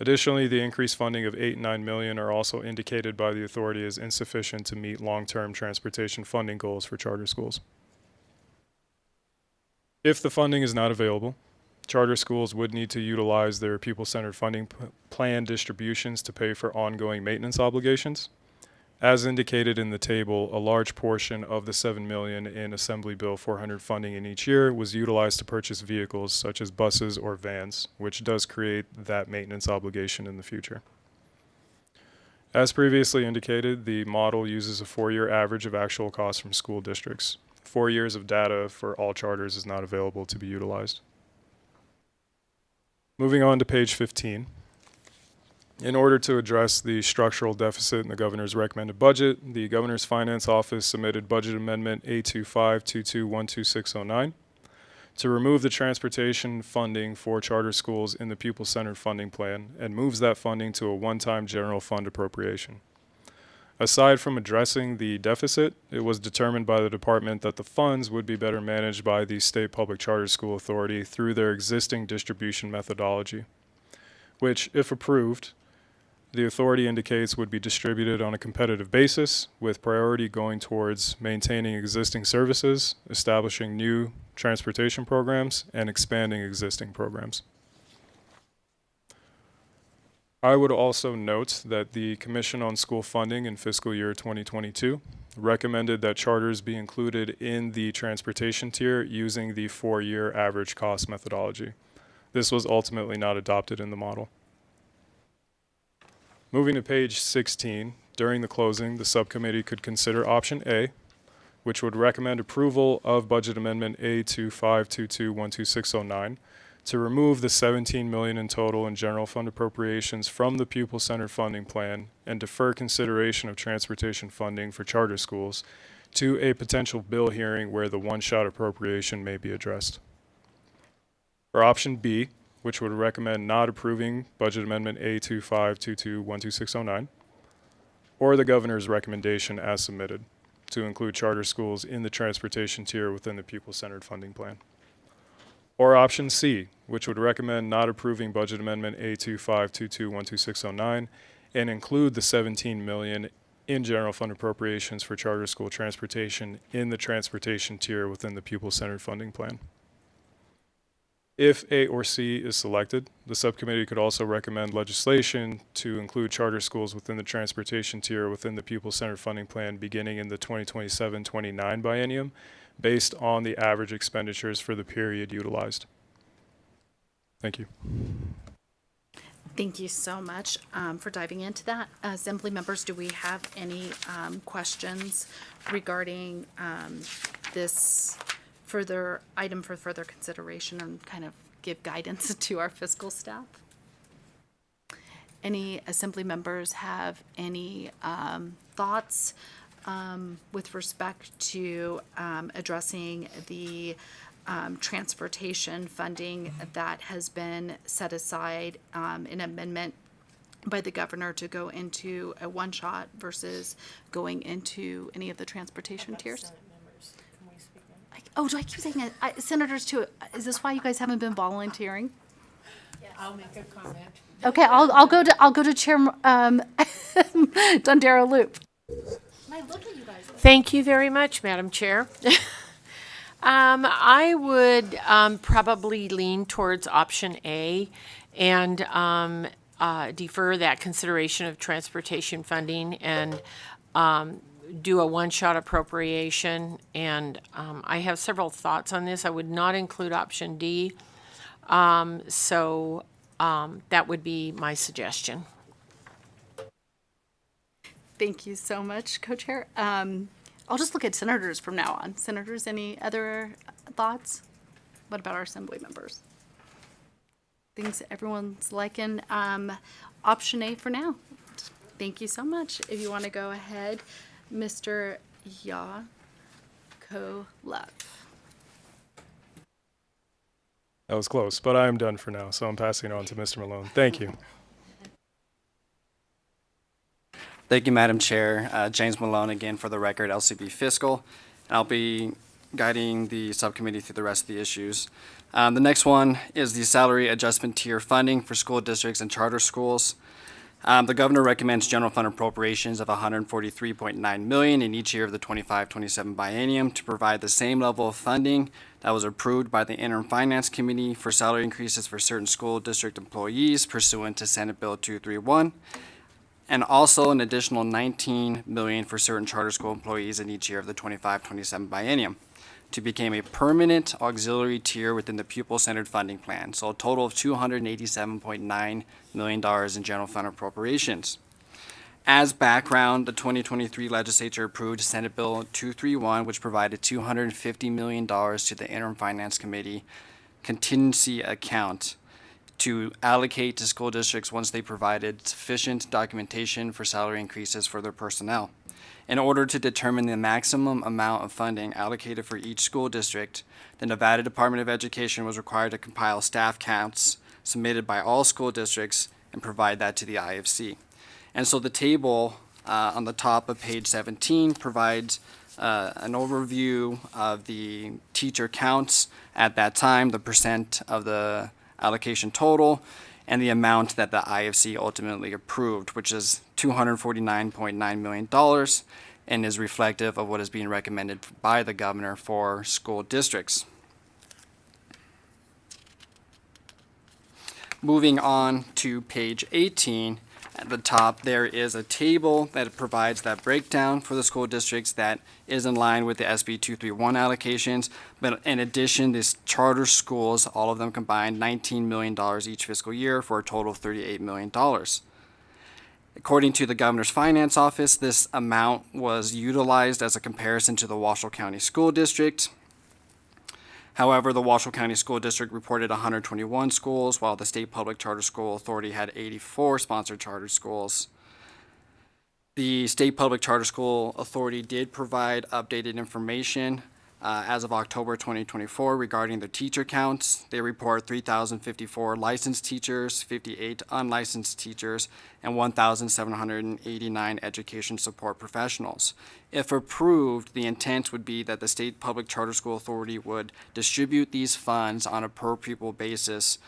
Additionally, the increased funding of $8 and $9 million are also indicated by the authority as insufficient to meet long-term transportation funding goals for charter schools. If the funding is not available, charter schools would need to utilize their pupil-centered funding plan distributions to pay for ongoing maintenance obligations. As indicated in the table, a large portion of the $7 million in Assembly Bill 400 funding in each year was utilized to purchase vehicles such as buses or vans, which does create that maintenance obligation in the future. As previously indicated, the model uses a 4-year average of actual costs from school districts. 4 years of data for all charters is not available to be utilized. Moving on to page 15. In order to address the structural deficit in the governor's recommended budget, the governor's finance office submitted budget amendment A2522122609 to remove the transportation funding for charter schools in the pupil-centered funding plan and moves that funding to a one-time general fund appropriation. Aside from addressing the deficit, it was determined by the department that the funds would be better managed by the State Public Charter School Authority through their existing distribution methodology, which, if approved, the authority indicates would be distributed on a competitive basis, with priority going towards maintaining existing services, establishing new transportation programs, and expanding existing programs. I would also note that the Commission on School Funding in fiscal year 2022 recommended that charters be included in the transportation tier using the 4-year average cost methodology. This was ultimately not adopted in the model. Moving to page 16, during the closing, the subcommittee could consider option A, which would recommend approval of Budget Amendment A2522-12609 to remove the $17 million in total in general fund appropriations from the pupil-centered funding plan and defer consideration of transportation funding for charter schools to a potential bill hearing where the one-shot appropriation may be addressed. Or option B, which would recommend not approving Budget Amendment A2522-12609, or the governor's recommendation as submitted to include charter schools in the transportation tier within the pupil-centered funding plan. Or option C, which would recommend not approving Budget Amendment A2522-12609 and include the $17 million in general fund appropriations for charter school transportation in the transportation tier within the pupil-centered funding plan. If A or C is selected, the subcommittee could also recommend legislation to include charter schools within the transportation tier within the pupil-centered funding plan beginning in the 2027-29 biennium, based on the average expenditures for the period utilized. Thank you. Thank you so much for diving into that. Assembly members, do we have any questions regarding this further item for further consideration and kind of give guidance to our fiscal staff? Any assembly members have any thoughts with respect to addressing the transportation funding that has been set aside in amendment by the governor to go into a one-shot versus going into any of the transportation tiers? Oh, do I keep saying it? Senators too? Is this why you guys haven't been volunteering? I'll make a comment. Okay, I'll go to Chair Dondero Loop. Thank you very much, Madam Chair. I would probably lean towards option A and defer that consideration of transportation funding and do a one-shot appropriation. And I have several thoughts on this. I would not include option D. So that would be my suggestion. Thank you so much, Co-Chair. I'll just look at senators from now on. Senators, any other thoughts? What about our assembly members? Things everyone's liking. Option A for now. Thank you so much. If you want to go ahead, Mr. Yakolev. That was close, but I am done for now, so I'm passing it on to Mr. Malone. Thank you. Thank you, Madam Chair. James Malone again for the record, LCB Fiscal. And I'll be guiding the subcommittee through the rest of the issues. The next one is the salary adjustment tier funding for school districts and charter schools. The governor recommends general fund appropriations of $143.9 million in each year of the 25-27 biennium to provide the same level of funding that was approved by the Interim Finance Committee for salary increases for certain school district employees pursuant to Senate Bill 231. And also an additional $19 million for certain charter school employees in each year of the 25-27 biennium to become a permanent auxiliary tier within the pupil-centered funding plan. So a total of $287.9 million in general fund appropriations. As background, the 2023 legislature approved Senate Bill 231, which provided $250 million to the Interim Finance Committee contingency account to allocate to school districts once they provided sufficient documentation for salary increases for their personnel. In order to determine the maximum amount of funding allocated for each school district, the Nevada Department of Education was required to compile staff counts submitted by all school districts and provide that to the IFC. And so the table on the top of page 17 provides an overview of the teacher counts at that time, the percent of the allocation total, and the amount that the IFC ultimately approved, which is $249.9 million, and is reflective of what is being recommended by the governor for school districts. Moving on to page 18, at the top there is a table that provides that breakdown for the school districts that is in line with the SB 231 allocations. But in addition, these charter schools, all of them combined, $19 million each fiscal year for a total of $38 million. According to the Governor's Finance Office, this amount was utilized as a comparison to the Washoe County School District. However, the Washoe County School District reported 121 schools, while the State Public Charter School Authority had 84 sponsored charter schools. The State Public Charter School Authority did provide updated information as of October 2024 regarding their teacher counts. They report 3,054 licensed teachers, 58 unlicensed teachers, and 1,789 education support professionals. If approved, the intent would be that the State Public Charter School Authority would distribute these funds on a per-pupil basis,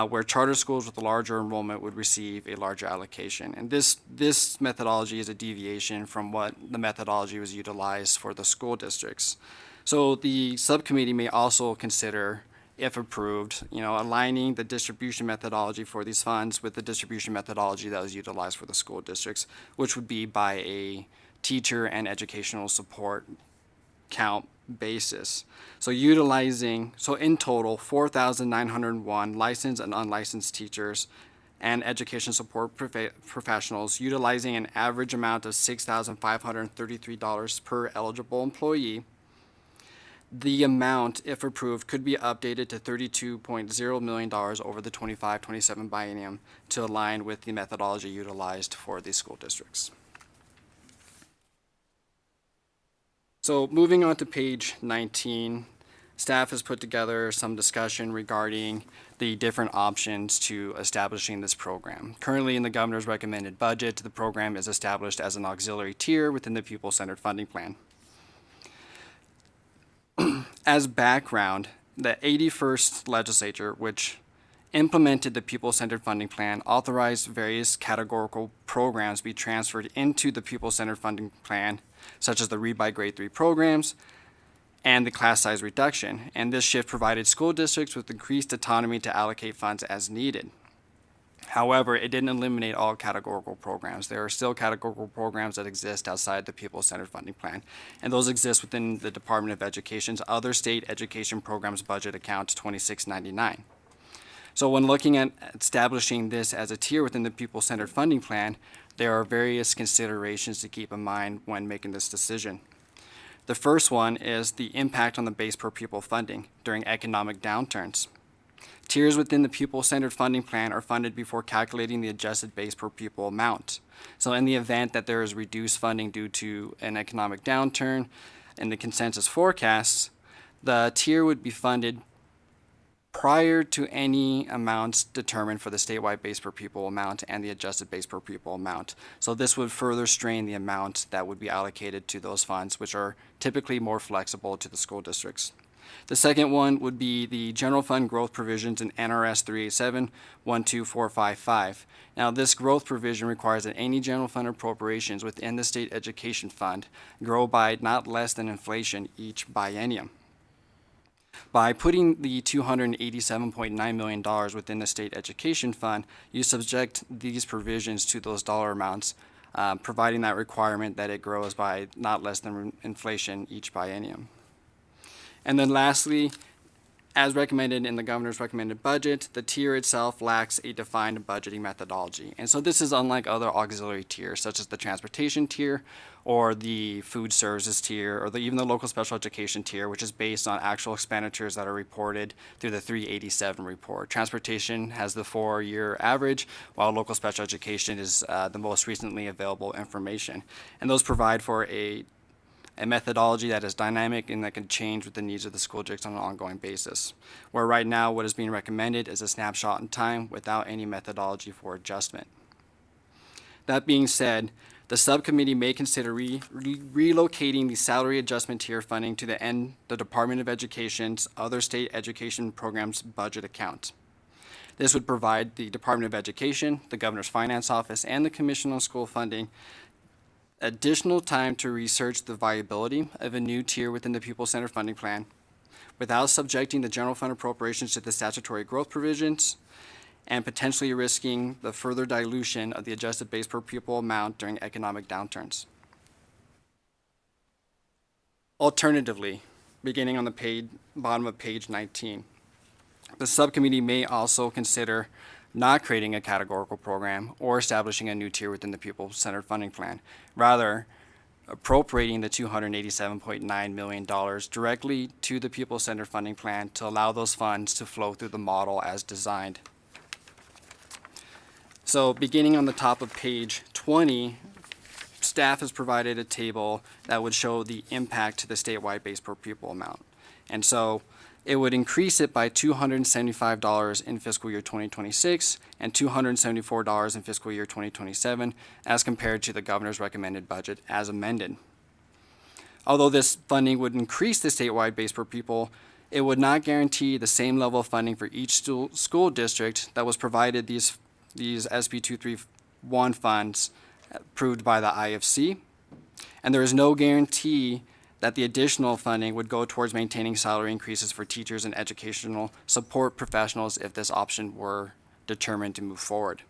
where charter schools with a larger enrollment would receive a larger allocation. And this methodology is a deviation from what the methodology was utilized for the school districts. So the subcommittee may also consider, if approved, aligning the distribution methodology for these funds with the distribution methodology that was utilized for the school districts, which would be by a teacher and educational support count basis. So in total, 4,901 licensed and unlicensed teachers and education support professionals utilizing an average amount of $6,533 per eligible employee. The amount, if approved, could be updated to $32.0 million over the 25-27 biennium to align with the methodology utilized for these school districts. So moving on to page 19, staff has put together some discussion regarding the different options to establishing this program. Currently, in the governor's recommended budget, the program is established as an auxiliary tier within the pupil-centered funding plan. As background, the 81st Legislature, which implemented the pupil-centered funding plan, authorized various categorical programs be transferred into the pupil-centered funding plan, such as the Read by Grade 3 programs and the class size reduction. And this shift provided school districts with increased autonomy to allocate funds as needed. However, it didn't eliminate all categorical programs. There are still categorical programs that exist outside the pupil-centered funding plan, and those exist within the Department of Education's other state education programs budget account 2699. So when looking at establishing this as a tier within the pupil-centered funding plan, there are various considerations to keep in mind when making this decision. The first one is the impact on the base per pupil funding during economic downturns. Tiers within the pupil-centered funding plan are funded before calculating the adjusted base per pupil amount. So in the event that there is reduced funding due to an economic downturn in the consensus forecasts, the tier would be funded prior to any amounts determined for the statewide base per pupil amount and the adjusted base per pupil amount. So this would further strain the amount that would be allocated to those funds, which are typically more flexible to the school districts. The second one would be the general fund growth provisions in NRS 387-12455. Now, this growth provision requires that any general fund appropriations within the state education fund grow by not less than inflation each biennium. By putting the $287.9 million within the state education fund, you subject these provisions to those dollar amounts, providing that requirement that it grows by not less than inflation each biennium. And then lastly, as recommended in the governor's recommended budget, the tier itself lacks a defined budgeting methodology. And so this is unlike other auxiliary tiers, such as the transportation tier or the food services tier or even the local special education tier, which is based on actual expenditures that are reported through the 387 report. Transportation has the 4-year average, while local special education is the most recently available information. And those provide for a methodology that is dynamic and that can change with the needs of the school districts on an ongoing basis. Where right now what is being recommended is a snapshot in time without any methodology for adjustment. That being said, the subcommittee may consider relocating the salary adjustment tier funding to the Department of Education's other state education programs budget account. This would provide the Department of Education, the Governor's Finance Office, and the Commission on School Funding additional time to research the viability of a new tier within the pupil-centered funding plan without subjecting the general fund appropriations to the statutory growth provisions and potentially risking the further dilution of the adjusted base per pupil amount during economic downturns. Alternatively, beginning on the bottom of page 19, the subcommittee may also consider not creating a categorical program or establishing a new tier within the pupil-centered funding plan. Rather, appropriating the $287.9 million directly to the pupil-centered funding plan to allow those funds to flow through the model as designed. So beginning on the top of page 20, staff has provided a table that would show the impact to the statewide base per pupil amount. And so it would increase it by $275 in fiscal year 2026 and $274 in fiscal year 2027 as compared to the governor's recommended budget as amended. Although this funding would increase the statewide base per pupil, it would not guarantee the same level of funding for each school district that was provided these SB 231 funds approved by the IFC. And there is no guarantee that the additional funding would go towards maintaining salary increases for teachers and educational support professionals if this option were determined to move forward.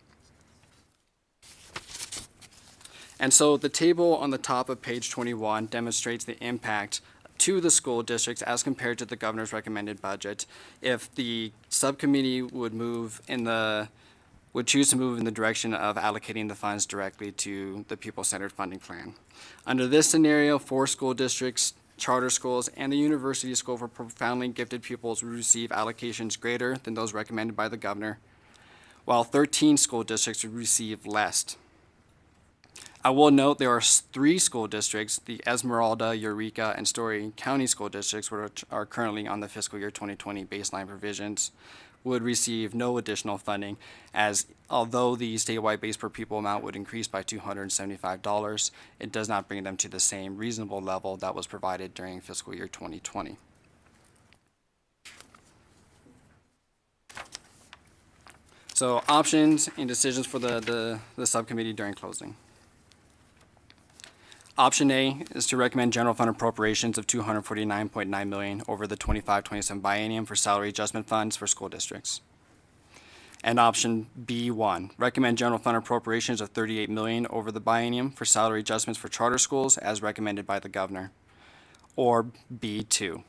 And so the table on the top of page 21 demonstrates the impact to the school districts as compared to the governor's recommended budget if the subcommittee would choose to move in the direction of allocating the funds directly to the pupil-centered funding plan. Under this scenario, 4 school districts, charter schools, and the university school for profoundly gifted pupils would receive allocations greater than those recommended by the governor, while 13 school districts would receive less. I will note there are 3 school districts, the Esmeralda, Eureka, and Story County school districts, which are currently on the fiscal year 2020 baseline provisions, would receive no additional funding, as although the statewide base per pupil amount would increase by $275, it does not bring them to the same reasonable level that was provided during fiscal year 2020. So options and decisions for the subcommittee during closing. Option A is to recommend general fund appropriations of $249.9 million over the 25-27 biennium for salary adjustment funds for school districts. And option B1, recommend general fund appropriations of $38 million over the biennium for salary adjustments for charter schools as recommended by the governor. Or B2,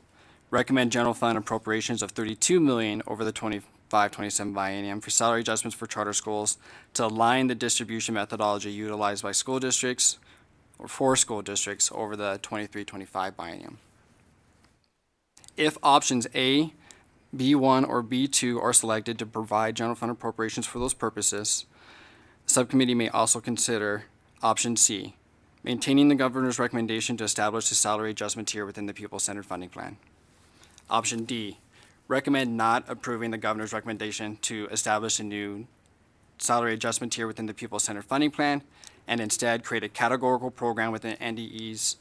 recommend general fund appropriations of $32 million over the 25-27 biennium for salary adjustments for charter schools to align the distribution methodology utilized by school districts or for school districts over the 23-25 biennium. If options A, B1, or B2 are selected to provide general fund appropriations for those purposes, the subcommittee may also consider option C, maintaining the governor's recommendation to establish a salary adjustment tier within the pupil-centered funding plan. Option D, recommend not approving the governor's recommendation to establish a new salary adjustment tier within the pupil-centered funding plan, and instead create a categorical program within NDE's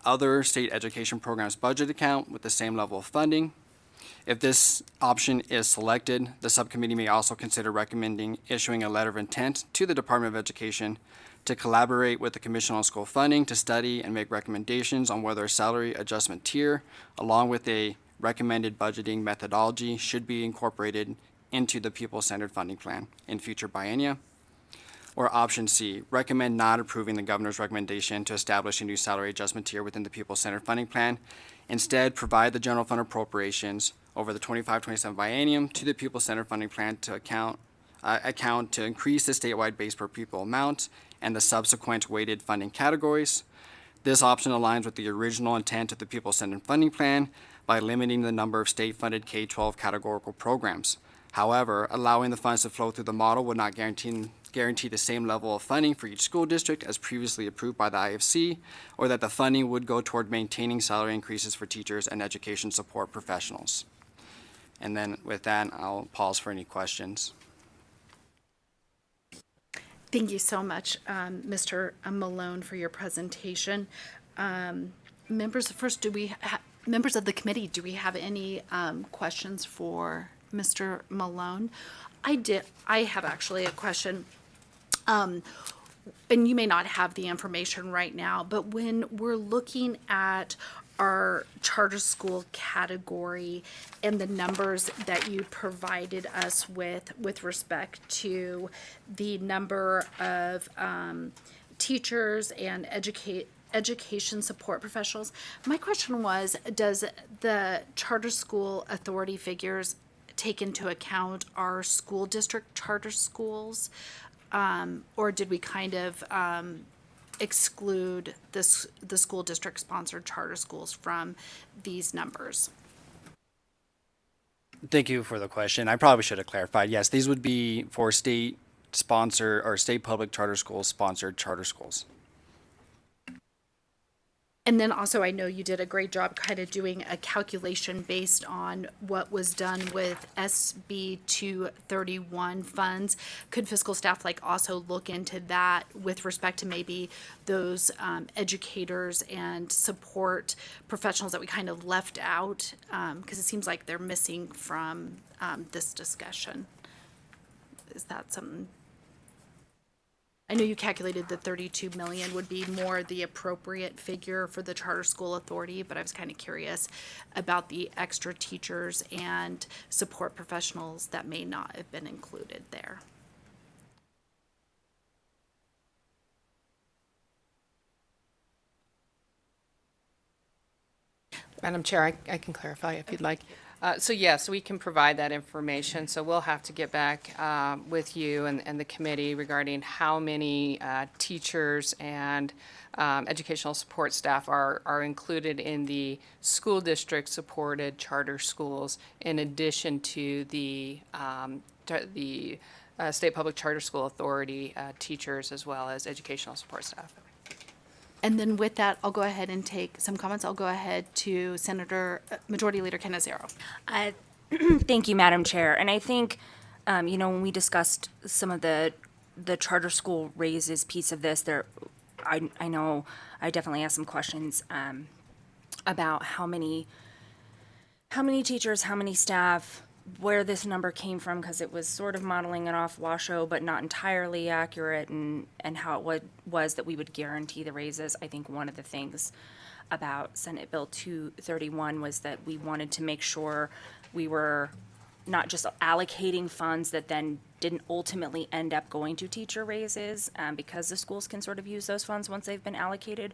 other state education programs budget account with the same level of funding. If this option is selected, the subcommittee may also consider recommending issuing a letter of intent to the Department of Education to collaborate with the Commission on School Funding to study and make recommendations on whether a salary adjustment tier, along with a recommended budgeting methodology, should be incorporated into the pupil-centered funding plan in future biennia. Or option C, recommend not approving the governor's recommendation to establish a new salary adjustment tier within the pupil-centered funding plan. Instead, provide the general fund appropriations over the 25-27 biennium to the pupil-centered funding plan to account to increase the statewide base per pupil amount and the subsequent weighted funding categories. This option aligns with the original intent of the pupil-centered funding plan by limiting the number of state-funded K-12 categorical programs. However, allowing the funds to flow through the model would not guarantee the same level of funding for each school district as previously approved by the IFC, or that the funding would go toward maintaining salary increases for teachers and education support professionals. And then with that, I'll pause for any questions. Thank you so much, Mr. Malone, for your presentation. Members of the committee, do we have any questions for Mr. Malone? I have actually a question. And you may not have the information right now, but when we're looking at our charter school category and the numbers that you provided us with respect to the number of teachers and education support professionals, my question was, does the charter school authority figures take into account our school district charter schools? Or did we kind of exclude the school district sponsored charter schools from these numbers? Thank you for the question. I probably should have clarified. Yes, these would be for state sponsor or state public charter schools sponsored charter schools. And then also, I know you did a great job kind of doing a calculation based on what was done with SB 231 funds. Could fiscal staff like also look into that with respect to maybe those educators and support professionals that we kind of left out? Because it seems like they're missing from this discussion. Is that something? I know you calculated the 32 million would be more the appropriate figure for the charter school authority, but I was kind of curious about the extra teachers and support professionals that may not have been included there. Madam Chair, I can clarify if you'd like. So yes, we can provide that information. So we'll have to get back with you and the committee regarding how many teachers and educational support staff are included in the school district supported charter schools in addition to the State Public Charter School Authority teachers as well as educational support staff. And then with that, I'll go ahead and take some comments. I'll go ahead to Majority Leader Canizero. Thank you, Madam Chair. And I think, when we discussed some of the charter school raises piece of this, I know I definitely asked some questions about how many teachers, how many staff, where this number came from, because it was sort of modeling it off Washoe, but not entirely accurate, and how it was that we would guarantee the raises. I think one of the things about Senate Bill 231 was that we wanted to make sure we were not just allocating funds that then didn't ultimately end up going to teacher raises, because the schools can sort of use those funds once they've been allocated.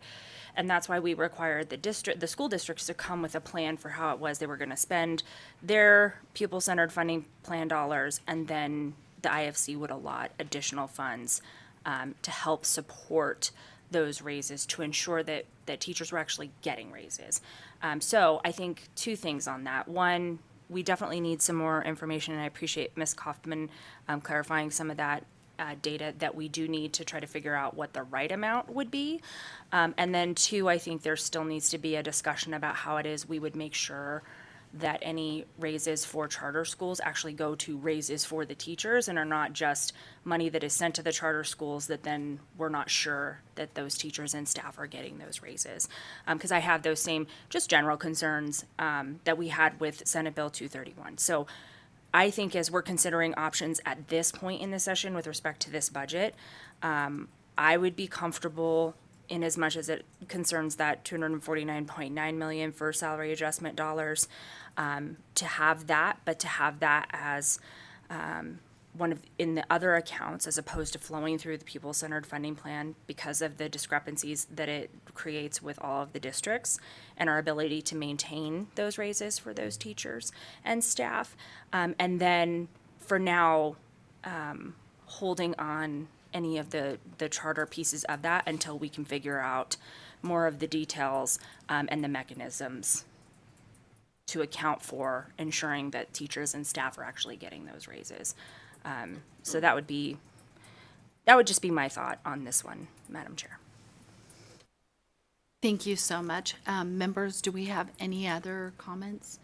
And that's why we required the school districts to come with a plan for how it was they were going to spend their pupil-centered funding plan dollars, and then the IFC would allot additional funds to help support those raises to ensure that teachers were actually getting raises. So I think two things on that. One, we definitely need some more information, and I appreciate Ms. Kaufman clarifying some of that data that we do need to try to figure out what the right amount would be. And then two, I think there still needs to be a discussion about how it is we would make sure that any raises for charter schools actually go to raises for the teachers and are not just money that is sent to the charter schools that then we're not sure that those teachers and staff are getting those raises. Because I have those same just general concerns that we had with Senate Bill 231. So I think as we're considering options at this point in the session with respect to this budget, I would be comfortable in as much as it concerns that $249.9 million for salary adjustment dollars, to have that, but to have that as one of in the other accounts as opposed to flowing through the pupil-centered funding plan because of the discrepancies that it creates with all of the districts and our ability to maintain those raises for those teachers and staff. And then for now, holding on any of the charter pieces of that until we can figure out more of the details and the mechanisms to account for ensuring that teachers and staff are actually getting those raises. So that would just be my thought on this one, Madam Chair. Thank you so much. Members, do we have any other comments?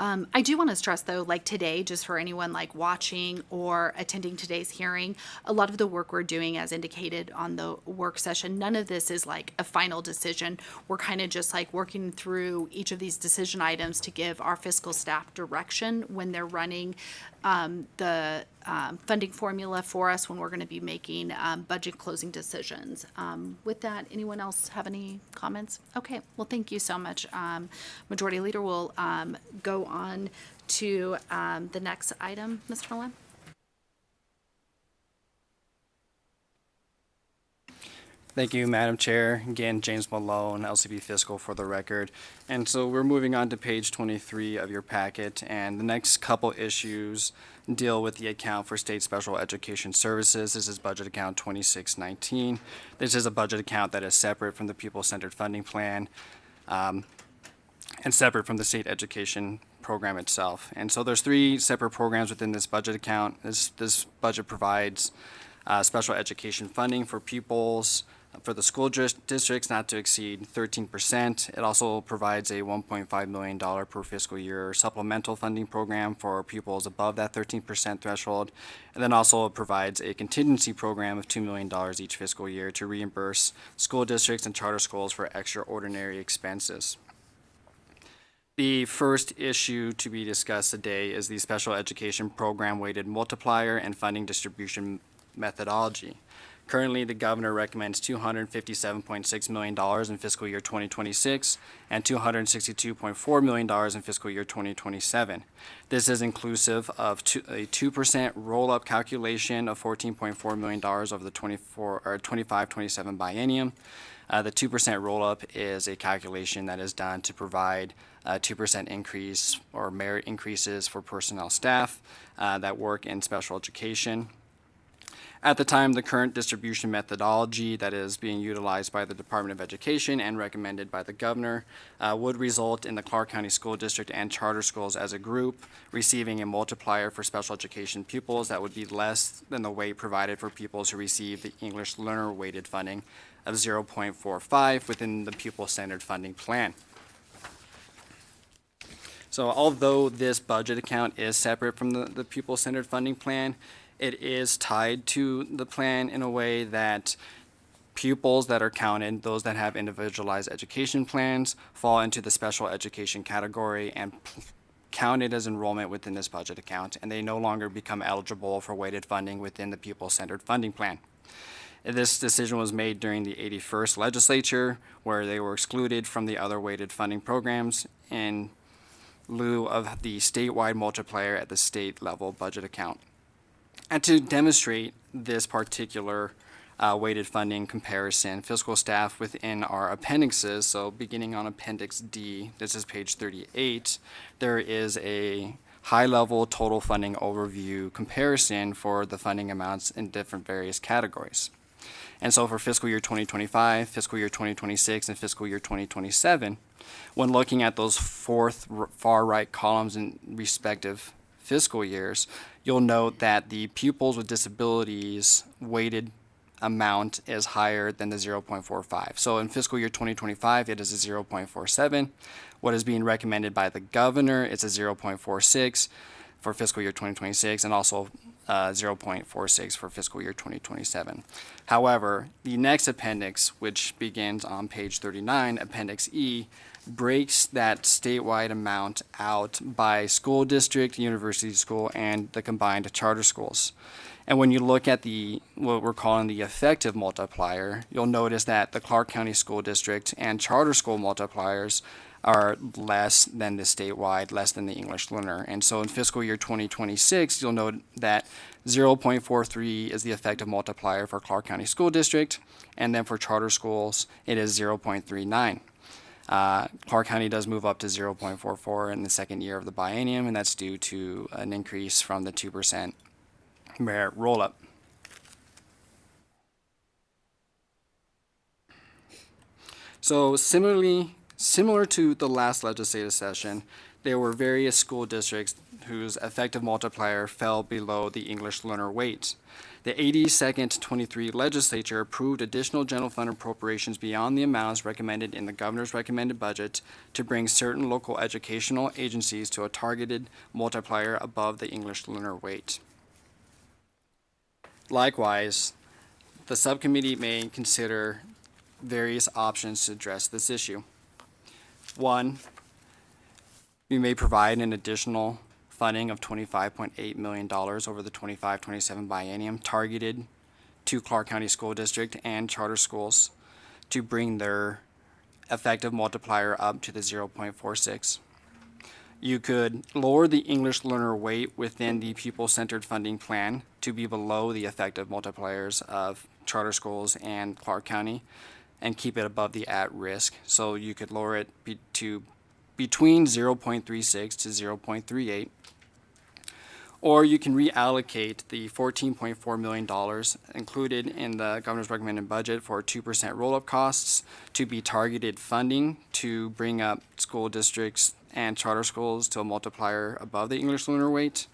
I do want to stress though, like today, just for anyone like watching or attending today's hearing, a lot of the work we're doing as indicated on the work session, none of this is like a final decision. We're kind of just like working through each of these decision items to give our fiscal staff direction when they're running the funding formula for us when we're going to be making budget closing decisions. With that, anyone else have any comments? Okay, well, thank you so much. Majority Leader will go on to the next item, Mr. Milan. Thank you, Madam Chair. Again, James Malone, LCB Fiscal for the record. And so we're moving on to page 23 of your packet, and the next couple issues deal with the account for state special education services. This is budget account 2619. This is a budget account that is separate from the pupil-centered funding plan and separate from the state education program itself. And so there's three separate programs within this budget account. This budget provides special education funding for pupils for the school districts not to exceed 13%. It also provides a $1.5 million per fiscal year supplemental funding program for pupils above that 13% threshold. And then also it provides a contingency program of $2 million each fiscal year to reimburse school districts and charter schools for extraordinary expenses. The first issue to be discussed today is the special education program weighted multiplier and funding distribution methodology. Currently, the governor recommends $257.6 million in fiscal year 2026 and $262.4 million in fiscal year 2027. This is inclusive of a 2% roll-up calculation of $14.4 million over the 25-27 biennium. The 2% roll-up is a calculation that is done to provide a 2% increase or merit increases for personnel staff that work in special education. At the time, the current distribution methodology that is being utilized by the Department of Education and recommended by the governor would result in the Clark County School District and charter schools as a group receiving a multiplier for special education pupils that would be less than the weight provided for pupils who receive the English learner weighted funding of 0.45 within the pupil-centered funding plan. So although this budget account is separate from the pupil-centered funding plan, it is tied to the plan in a way that pupils that are counted, those that have individualized education plans, fall into the special education category and counted as enrollment within this budget account, and they no longer become eligible for weighted funding within the pupil-centered funding plan. This decision was made during the 81st legislature, where they were excluded from the other weighted funding programs in lieu of the statewide multiplier at the state level budget account. And to demonstrate this particular weighted funding comparison, fiscal staff within our appendixes, so beginning on Appendix D, this is page 38, there is a high-level total funding overview comparison for the funding amounts in different various categories. And so for fiscal year 2025, fiscal year 2026, and fiscal year 2027, when looking at those far right columns in respective fiscal years, you'll note that the pupils with disabilities weighted amount is higher than the 0.45. So in fiscal year 2025, it is a 0.47. What is being recommended by the governor is a 0.46 for fiscal year 2026 and also 0.46 for fiscal year 2027. However, the next appendix, which begins on page 39, Appendix E, breaks that statewide amount out by school district, university school, and the combined charter schools. And when you look at what we're calling the effective multiplier, you'll notice that the Clark County School District and charter school multipliers are less than the statewide, less than the English learner. And so in fiscal year 2026, you'll note that 0.43 is the effective multiplier for Clark County School District, and then for charter schools, it is 0.39. Clark County does move up to 0.44 in the second year of the biennium, and that's due to an increase from the 2% merit roll-up. So similar to the last legislative session, there were various school districts whose effective multiplier fell below the English learner weight. The 82nd 23 legislature approved additional general fund appropriations beyond the amounts recommended in the governor's recommended budget to bring certain local educational agencies to a targeted multiplier above the English learner weight. Likewise, the subcommittee may consider various options to address this issue. One, we may provide an additional funding of $25.8 million over the 25-27 biennium targeted to Clark County School District and charter schools to bring their effective multiplier up to the 0.46. You could lower the English learner weight within the pupil-centered funding plan to be below the effective multipliers of charter schools, and Clark County, and keep it above the at-risk. So you could lower it to between 0.36 to 0.38. Or you can reallocate the $14.4 million included in the governor's recommended budget for 2% roll-up costs to be targeted funding to bring up school districts and charter schools to a multiplier above the English learner weight.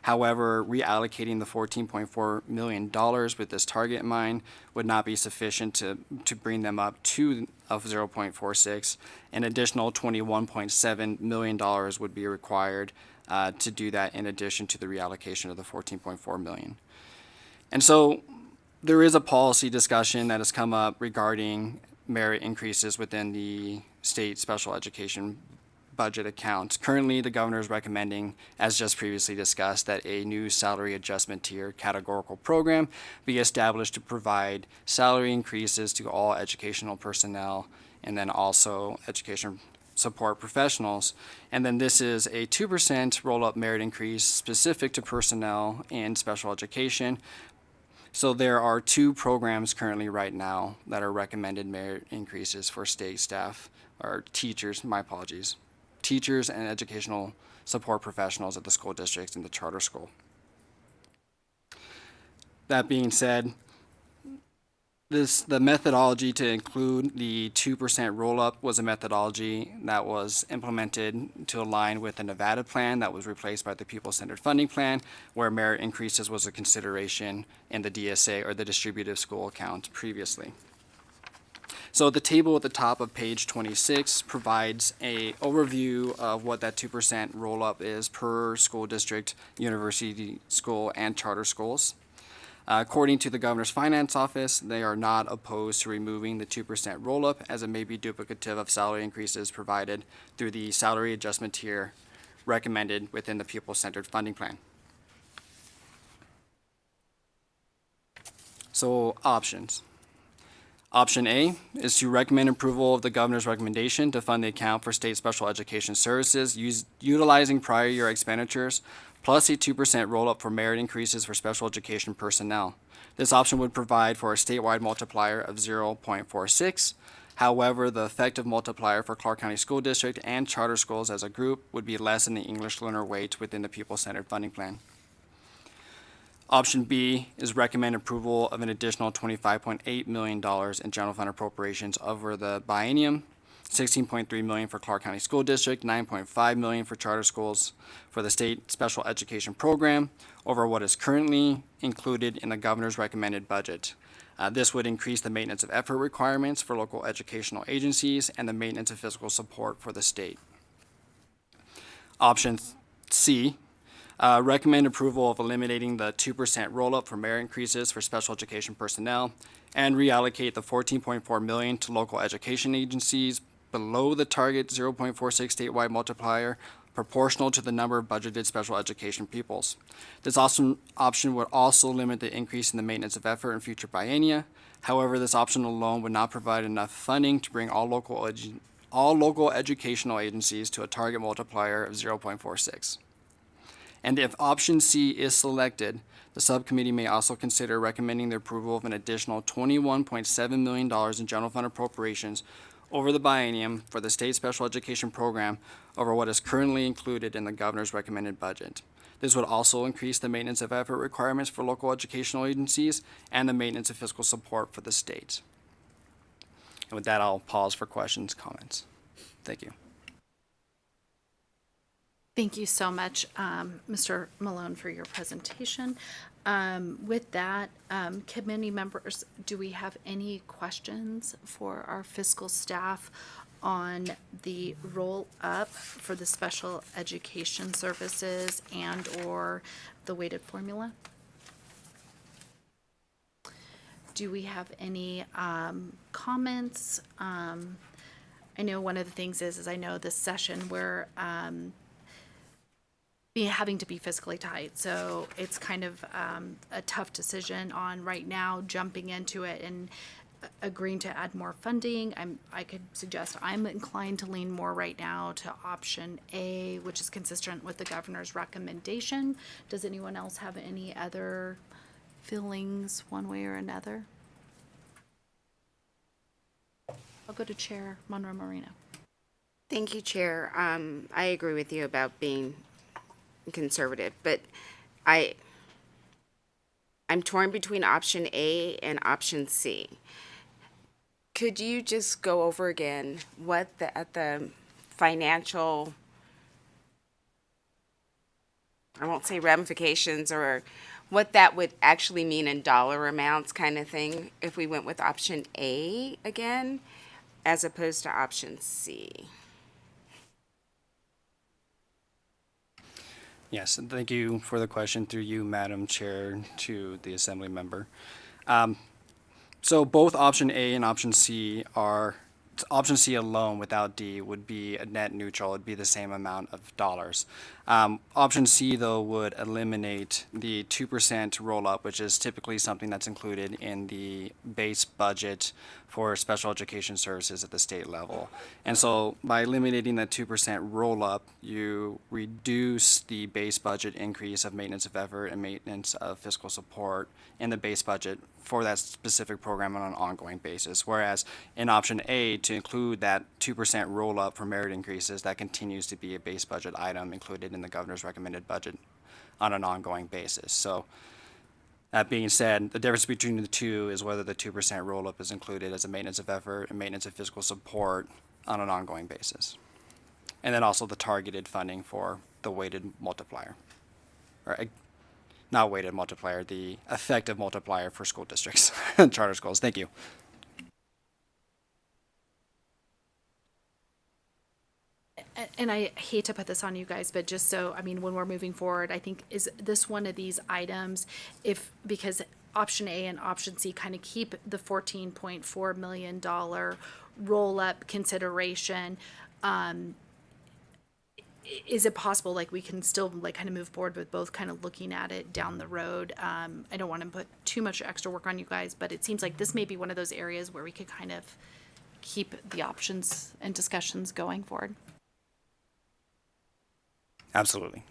However, reallocating the $14.4 million with this target in mind would not be sufficient to bring them up to of 0.46. An additional $21.7 million would be required to do that in addition to the reallocation of the $14.4 million. And so there is a policy discussion that has come up regarding merit increases within the state special education budget account. Currently, the governor is recommending, as just previously discussed, that a new salary adjustment tier categorical program be established to provide salary increases to all educational personnel and then also education support professionals. And then this is a 2% roll-up merit increase specific to personnel in special education. So there are 2 programs currently right now that are recommended merit increases for state staff, or teachers, my apologies, teachers and educational support professionals at the school districts and the charter school. That being said, the methodology to include the 2% roll-up was a methodology that was implemented to align with the Nevada plan that was replaced by the People-Centered Funding Plan, where merit increases was a consideration in the DSA, or the distributive school account, previously. So the table at the top of page 26 provides a overview of what that 2% roll-up is per school district, university school, and charter schools. According to the governor's finance office, they are not opposed to removing the 2% roll-up, as it may be duplicative of salary increases provided through the salary adjustment tier recommended within the People-Centered Funding Plan. So options. Option A is to recommend approval of the governor's recommendation to fund the account for state special education services utilizing prior year expenditures plus a 2% roll-up for merit increases for special education personnel. This option would provide for a statewide multiplier of 0.46. However, the effective multiplier for Clark County School District and charter schools as a group would be less than the English learner weight within the People-Centered Funding Plan. Option B is recommend approval of an additional $25.8 million in general fund appropriations over the biennium, $16.3 million for Clark County School District, $9.5 million for charter schools for the state special education program over what is currently included in the governor's recommended budget. This would increase the maintenance of effort requirements for local educational agencies and the maintenance of physical support for the state. Option C, recommend approval of eliminating the 2% roll-up for merit increases for special education personnel and reallocate the $14.4 million to local education agencies below the target 0.46 statewide multiplier proportional to the number of budgeted special education pupils. This option would also limit the increase in the maintenance of effort in future biennia. However, this option alone would not provide enough funding to bring all local educational agencies to a target multiplier of 0.46. And if option C is selected, the subcommittee may also consider recommending the approval of an additional $21.7 million in general fund appropriations over the biennium for the state special education program over what is currently included in the governor's recommended budget. This would also increase the maintenance of effort requirements for local educational agencies and the maintenance of fiscal support for the state. And with that, I'll pause for questions, comments. Thank you. Thank you so much, Mr. Malone, for your presentation. With that, committee members, do we have any questions for our fiscal staff on the roll-up for the special education services and/or the weighted formula? Do we have any comments? I know one of the things is I know this session we're having to be fiscally tight, so it's kind of a tough decision on right now jumping into it and agreeing to add more funding. I could suggest I'm inclined to lean more right now to option A, which is consistent with the governor's recommendation. Does anyone else have any other feelings one way or another? I'll go to Chair Monroe Moreno. Thank you, Chair. I agree with you about being conservative, but I'm torn between option A and option C. Could you just go over again what the financial, I won't say ramifications, or what that would actually mean in dollar amounts kind of thing if we went with option A again, as opposed to option C? Yes, and thank you for the question through you, Madam Chair, to the Assembly member. So both option A and option C are, option C alone without D would be a net neutral. It'd be the same amount of dollars. Option C, though, would eliminate the 2% roll-up, which is typically something that's included in the base budget for special education services at the state level. And so by eliminating that 2% roll-up, you reduce the base budget increase of maintenance of effort and maintenance of fiscal support in the base budget for that specific program on an ongoing basis. Whereas in option A, to include that 2% roll-up for merit increases, that continues to be a base budget item included in the governor's recommended budget on an ongoing basis. So that being said, the difference between the two is whether the 2% roll-up is included as a maintenance of effort and maintenance of fiscal support on an ongoing basis. And then also the targeted funding for the weighted multiplier. Or not weighted multiplier, the effective multiplier for school districts and charter schools. Thank you. And I hate to put this on you guys, but just so, I mean, when we're moving forward, I think, is this one of these items, because option A and option C kind of keep the $14.4 million roll-up consideration, is it possible, like, we can still, like, kind of move forward with both, kind of looking at it down the road? I don't want to put too much extra work on you guys, but it seems like this may be one of those areas where we could kind of keep the options and discussions going forward. Absolutely.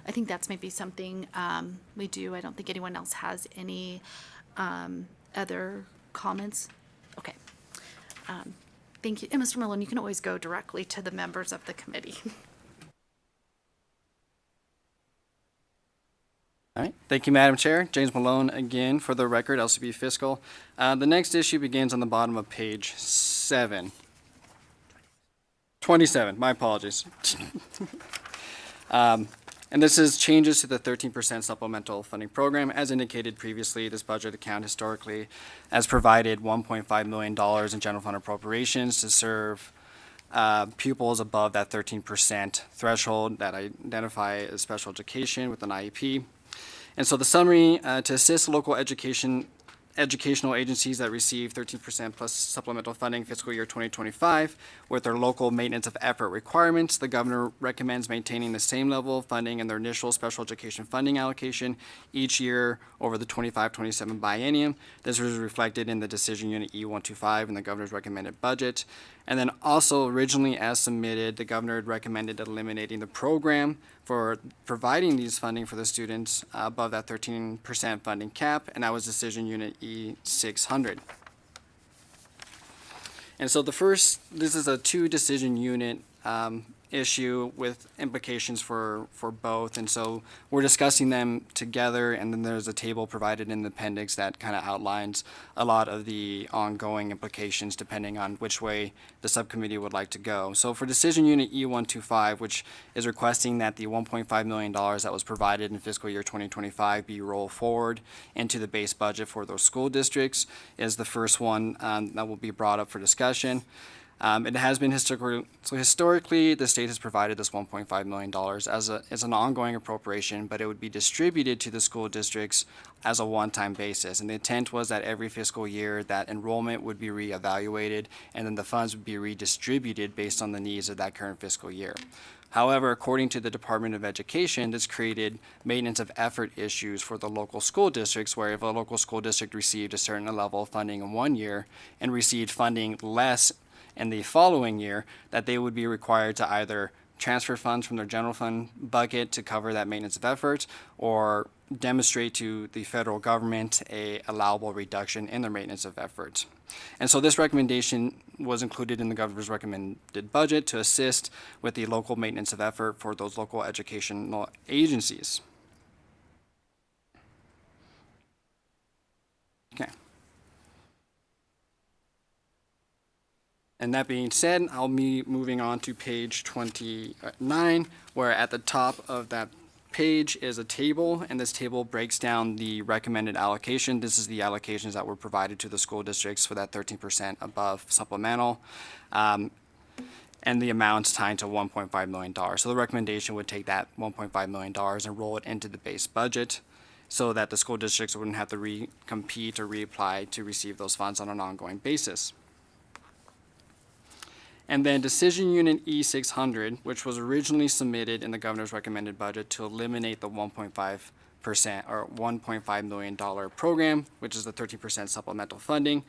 I think that's maybe something we do. I don't think anyone else has any other comments. Okay. Thank you. And Mr. Millen, you can always go directly to the members of the committee. All right. Thank you, Madam Chair. James Malone again for the record, LCB Fiscal. The next issue begins on the bottom of page 27. My apologies. And this is changes to the 13% supplemental funding program. As indicated previously, this budget account historically has provided $1.5 million in general fund appropriations to serve pupils above that 13% threshold that identify as special education with an IEP. And so the summary, to assist local educational agencies that receive 13% plus supplemental funding fiscal year 2025 with their local maintenance of effort requirements, the governor recommends maintaining the same level of funding in their initial special education funding allocation each year over the 25-27 biennium. This was reflected in the decision unit E125 in the governor's recommended budget. And then also originally as submitted, the governor had recommended eliminating the program for providing these funding for the students above that 13% funding cap, and that was decision unit E600. And so this is a two decision unit issue with implications for both, and so we're discussing them together, and then there's a table provided in the appendix that kind of outlines a lot of the ongoing implications depending on which way the subcommittee would like to go. So for decision unit E125, which is requesting that the $1.5 million that was provided in fiscal year 2025 be rolled forward into the base budget for those school districts, is the first one that will be brought up for discussion. It has been historically, the state has provided this $1.5 million as an ongoing appropriation, but it would be distributed to the school districts as a one-time basis. And the intent was that every fiscal year that enrollment would be reevaluated and then the funds would be redistributed based on the needs of that current fiscal year. However, according to the Department of Education, this created maintenance of effort issues for the local school districts, where if a local school district received a certain level of funding in one year and received funding less in the following year, that they would be required to either transfer funds from their general fund bucket to cover that maintenance of effort, or demonstrate to the federal government a allowable reduction in their maintenance of effort. And so this recommendation was included in the governor's recommended budget to assist with the local maintenance of effort for those local educational agencies. Okay. And that being said, I'll be moving on to page 29, where at the top of that page is a table, and this table breaks down the recommended allocation. This is the allocations that were provided to the school districts for that 13% above supplemental, and the amounts tied to $1.5 million. So the recommendation would take that $1.5 million and roll it into the base budget, so that the school districts wouldn't have to recompete or reapply to receive those funds on an ongoing basis. And then Decision Unit E600, which was originally submitted in the governor's recommended budget to eliminate the 1.5% or $1.5 million program, which is the 13% supplemental funding.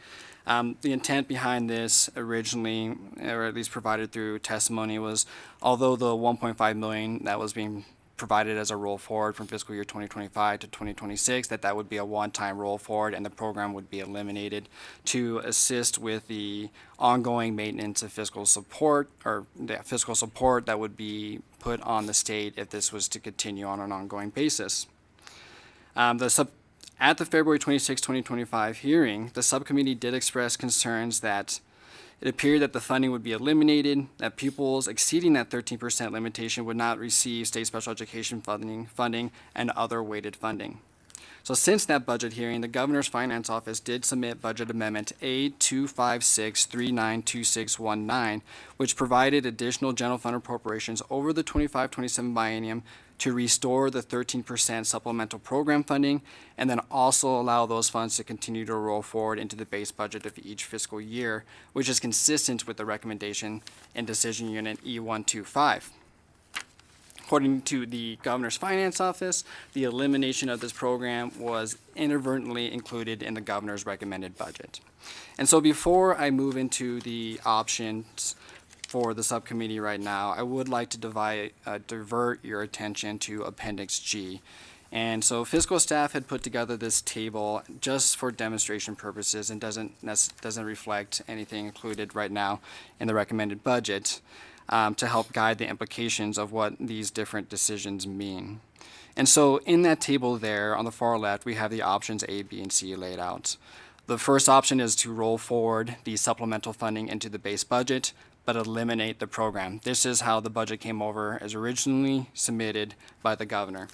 The intent behind this originally, or at least provided through testimony, was although the 1.5 million that was being provided as a roll forward from fiscal year 2025 to 2026, that would be a one-time roll forward and the program would be eliminated to assist with the ongoing maintenance of fiscal support, or the fiscal support that would be put on the state if this was to continue on an ongoing basis. At the February 26, 2025 hearing, the subcommittee did express concerns that it appeared that the funding would be eliminated, that pupils exceeding that 13% limitation would not receive state special education funding, and other weighted funding. So since that budget hearing, the Governor's Finance Office did submit Budget Amendment A256392619, which provided additional general fund appropriations over the 25-27 biennium to restore the 13% supplemental program funding, and then also allow those funds to continue to roll forward into the base budget of each fiscal year, which is consistent with the recommendation in Decision Unit E125. According to the Governor's Finance Office, the elimination of this program was inadvertently included in the Governor's recommended budget. And so before I move into the options for the subcommittee right now, I would like to divert your attention to Appendix G. And so fiscal staff had put together this table just for demonstration purposes and doesn't reflect anything included right now in the recommended budget, to help guide the implications of what these different decisions mean. And so in that table there, on the far left, we have the options A, B, and C laid out. The first option is to roll forward the supplemental funding into the base budget, but eliminate the program. This is how the budget came over as originally submitted by the governor.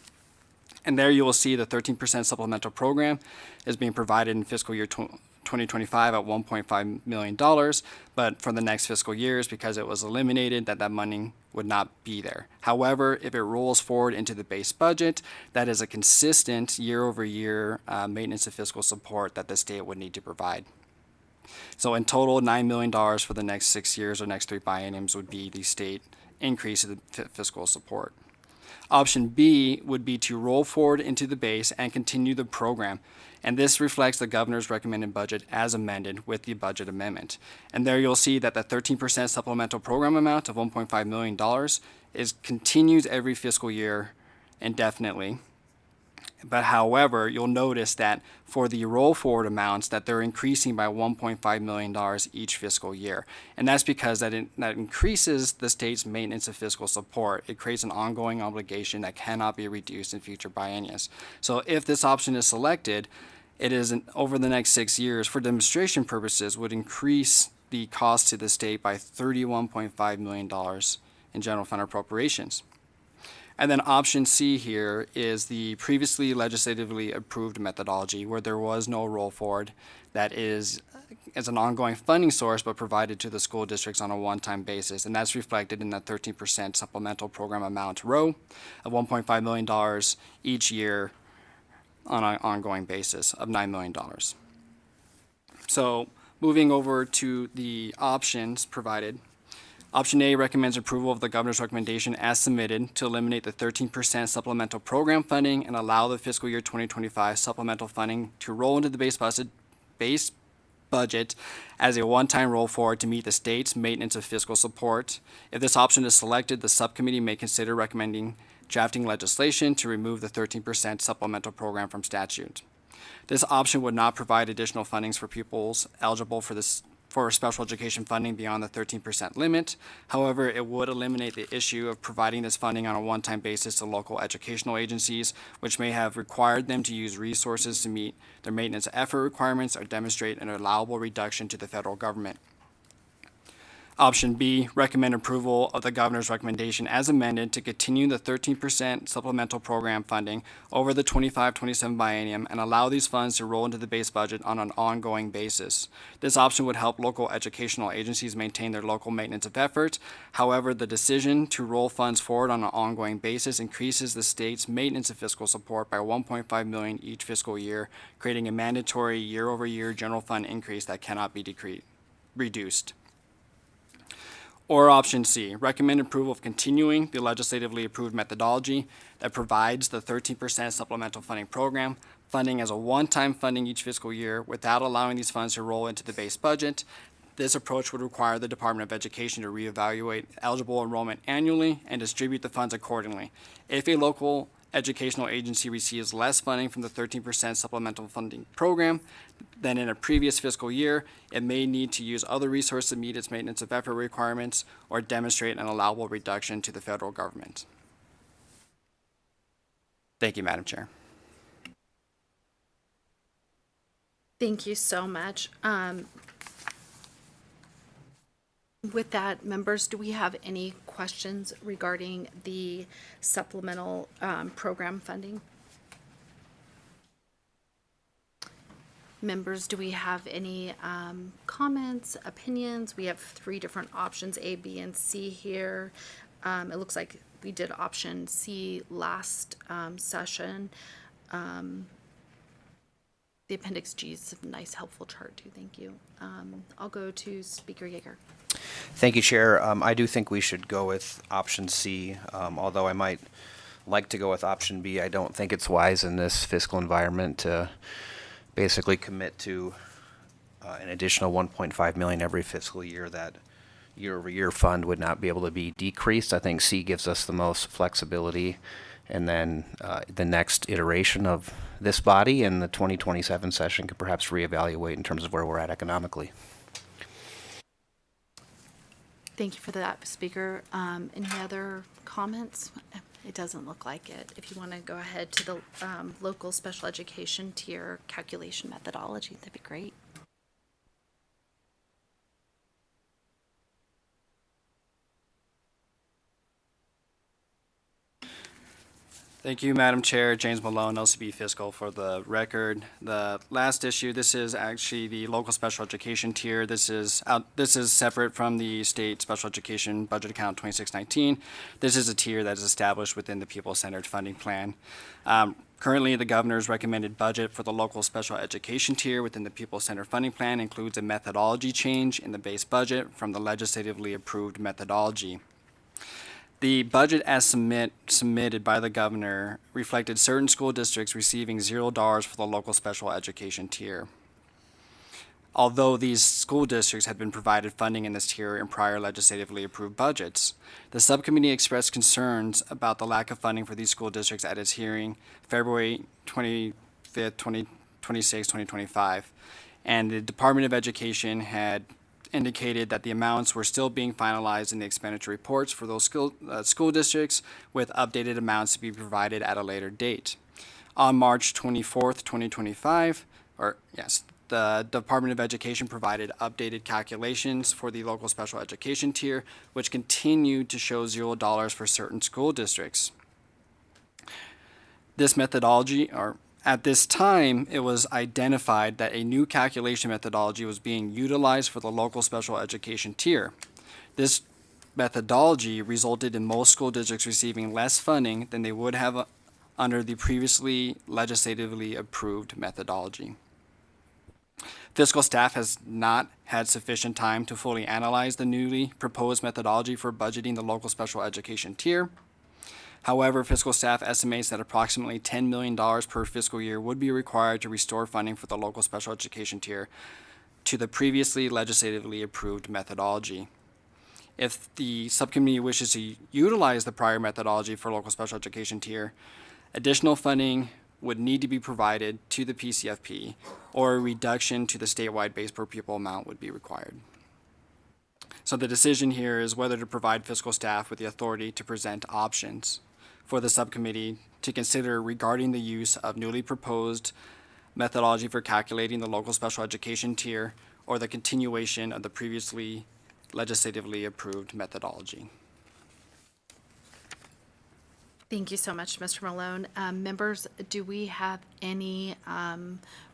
And there you will see the 13% supplemental program is being provided in fiscal year 2025 at $1.5 million, but for the next fiscal years, because it was eliminated, that money would not be there. However, if it rolls forward into the base budget, that is a consistent year-over-year maintenance of fiscal support that the state would need to provide. So in total, $9 million for the next 6 years or next 3 bienniums would be the state increase of the fiscal support. Option B would be to roll forward into the base and continue the program. And this reflects the governor's recommended budget as amended with the budget amendment. And there you'll see that the 13% supplemental program amount of $1.5 million continues every fiscal year indefinitely. But however, you'll notice that for the roll forward amounts that they're increasing by $1.5 million each fiscal year. And that's because that increases the state's maintenance of fiscal support. It creates an ongoing obligation that cannot be reduced in future bienniums. So if this option is selected, it is over the next 6 years, for demonstration purposes, would increase the cost to the state by $31.5 million in general fund appropriations. And then option C here is the previously legislatively approved methodology where there was no roll forward that is as an ongoing funding source but provided to the school districts on a one-time basis. And that's reflected in that 13% supplemental program amount row of $1.5 million each year on an ongoing basis of $9 million. So moving over to the options provided. Option A recommends approval of the governor's recommendation as submitted to eliminate the 13% supplemental program funding and allow the fiscal year 2025 supplemental funding to roll into the base budget as a one-time roll forward to meet the state's maintenance of fiscal support. If this option is selected, the subcommittee may consider recommending drafting legislation to remove the 13% supplemental program from statute. This option would not provide additional fundings for pupils eligible for special education funding beyond the 13% limit. However, it would eliminate the issue of providing this funding on a one-time basis to local educational agencies, which may have required them to use resources to meet their maintenance effort requirements or demonstrate an allowable reduction to the federal government. Option B, recommend approval of the governor's recommendation as amended to continue the 13% supplemental program funding over the 25-27 biennium and allow these funds to roll into the base budget on an ongoing basis. This option would help local educational agencies maintain their local maintenance of effort. However, the decision to roll funds forward on an ongoing basis increases the state's maintenance of fiscal support by $1.5 million each fiscal year, creating a mandatory year-over-year general fund increase that cannot be reduced. Or option C, recommend approval of continuing the legislatively approved methodology that provides the 13% supplemental funding program, funding as a one-time funding each fiscal year without allowing these funds to roll into the base budget. This approach would require the Department of Education to reevaluate eligible enrollment annually and distribute the funds accordingly. If a local educational agency receives less funding from the 13% supplemental funding program than in a previous fiscal year, it may need to use other resources to meet its maintenance of effort requirements or demonstrate an allowable reduction to the federal government. Thank you, Madam Chair. Thank you so much. With that, members, do we have any questions regarding the supplemental program funding? Members, do we have any comments, opinions? We have three different options, A, B, and C here. It looks like we did option C last session. The Appendix G is a nice, helpful chart too. Thank you. I'll go to Speaker Yeager. Thank you, Chair. I do think we should go with option C, although I might like to go with option B. I don't think it's wise in this fiscal environment to basically commit to an additional $1.5 million every fiscal year. That year-over-year fund would not be able to be decreased. I think C gives us the most flexibility, and then the next iteration of this body in the 2027 session could perhaps reevaluate in terms of where we're at economically. Thank you for that, Speaker. Any other comments? It doesn't look like it. If you want to go ahead to the local special education tier calculation methodology, that'd be great. Thank you, Madam Chair. James Malone, LCB Fiscal, for the record. The last issue, this is actually the local special education tier. This is separate from the state special education budget account 2619. This is a tier that is established within the People-Centered Funding Plan. Currently, the governor's recommended budget for the local special education tier within the People-Centered Funding Plan includes a methodology change in the base budget from the legislatively approved methodology. The budget as submitted by the governor reflected certain school districts receiving $0 for the local special education tier. Although these school districts had been provided funding in this tier in prior legislatively approved budgets, the subcommittee expressed concerns about the lack of funding for these school districts at its hearing February 25th, 2026, 2025. And the Department of Education had indicated that the amounts were still being finalized in the expenditure reports for those school districts, with updated amounts to be provided at a later date. On March 24th, 2025, the Department of Education provided updated calculations for the local special education tier, which continued to show $0 for certain school districts. This methodology, at this time, it was identified that a new calculation methodology was being utilized for the local special education tier. This methodology resulted in most school districts receiving less funding than they would have under the previously legislatively approved methodology. Fiscal staff has not had sufficient time to fully analyze the newly proposed methodology for budgeting the local special education tier. However, fiscal staff estimates that approximately $10 million per fiscal year would be required to restore funding for the local special education tier to the previously legislatively approved methodology. If the subcommittee wishes to utilize the prior methodology for local special education tier, additional funding would need to be provided to the PCFP, or a reduction to the statewide base per pupil amount would be required. So the decision here is whether to provide fiscal staff with the authority to present options for the subcommittee to consider regarding the use of newly proposed methodology for calculating the local special education tier, or the continuation of the previously legislatively approved methodology. Thank you so much, Mr. Malone. Members, do we have any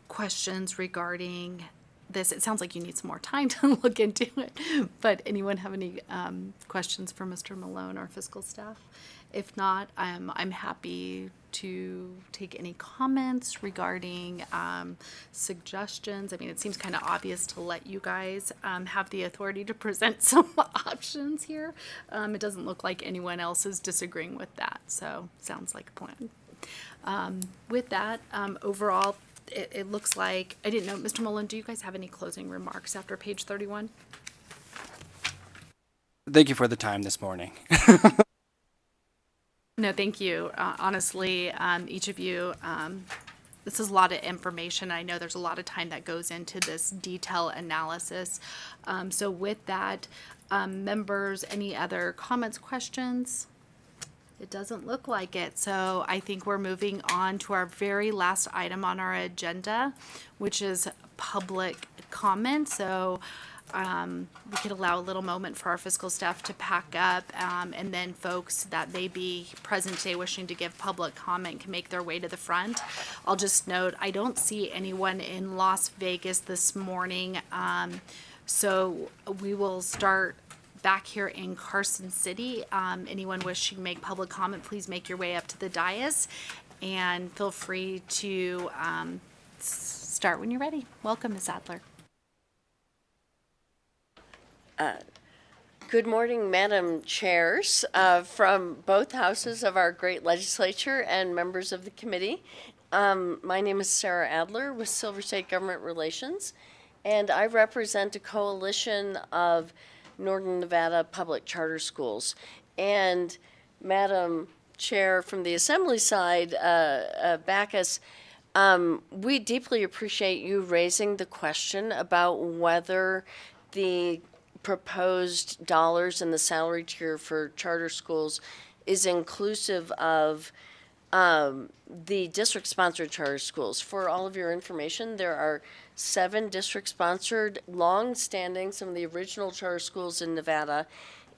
questions regarding this? It sounds like you need some more time to look into it, but anyone have any questions for Mr. Malone or fiscal staff? If not, I'm happy to take any comments regarding suggestions. I mean, it seems kind of obvious to let you guys have the authority to present some options here. It doesn't look like anyone else is disagreeing with that, so sounds like a plan. With that, overall, it looks like, I didn't know, Mr. Mullen, do you guys have any closing remarks after page 31? Thank you for the time this morning. No, thank you. Honestly, each of you, this is a lot of information. I know there's a lot of time that goes into this detail analysis. So with that, members, any other comments, questions? It doesn't look like it. So I think we're moving on to our very last item on our agenda, which is public comment. So we could allow a little moment for our fiscal staff to pack up, and then folks that may be present today wishing to give public comment can make their way to the front. I'll just note, I don't see anyone in Las Vegas this morning, so we will start back here in Carson City. Anyone wishing to make public comment, please make your way up to the dais, and feel free to start when you're ready. Welcome, Ms. Adler. Good morning, Madam Chairs, from both houses of our great legislature and members of the committee. My name is Sarah Adler with Silver State Government Relations, and I represent a coalition of Northern Nevada public charter schools. And Madam Chair, from the Assembly side, Backus, we deeply appreciate you raising the question about whether the proposed dollars in the salary tier for charter schools is inclusive of the district-sponsored charter schools. For all of your information, there are 7 district-sponsored, long-standing, some of the original charter schools in Nevada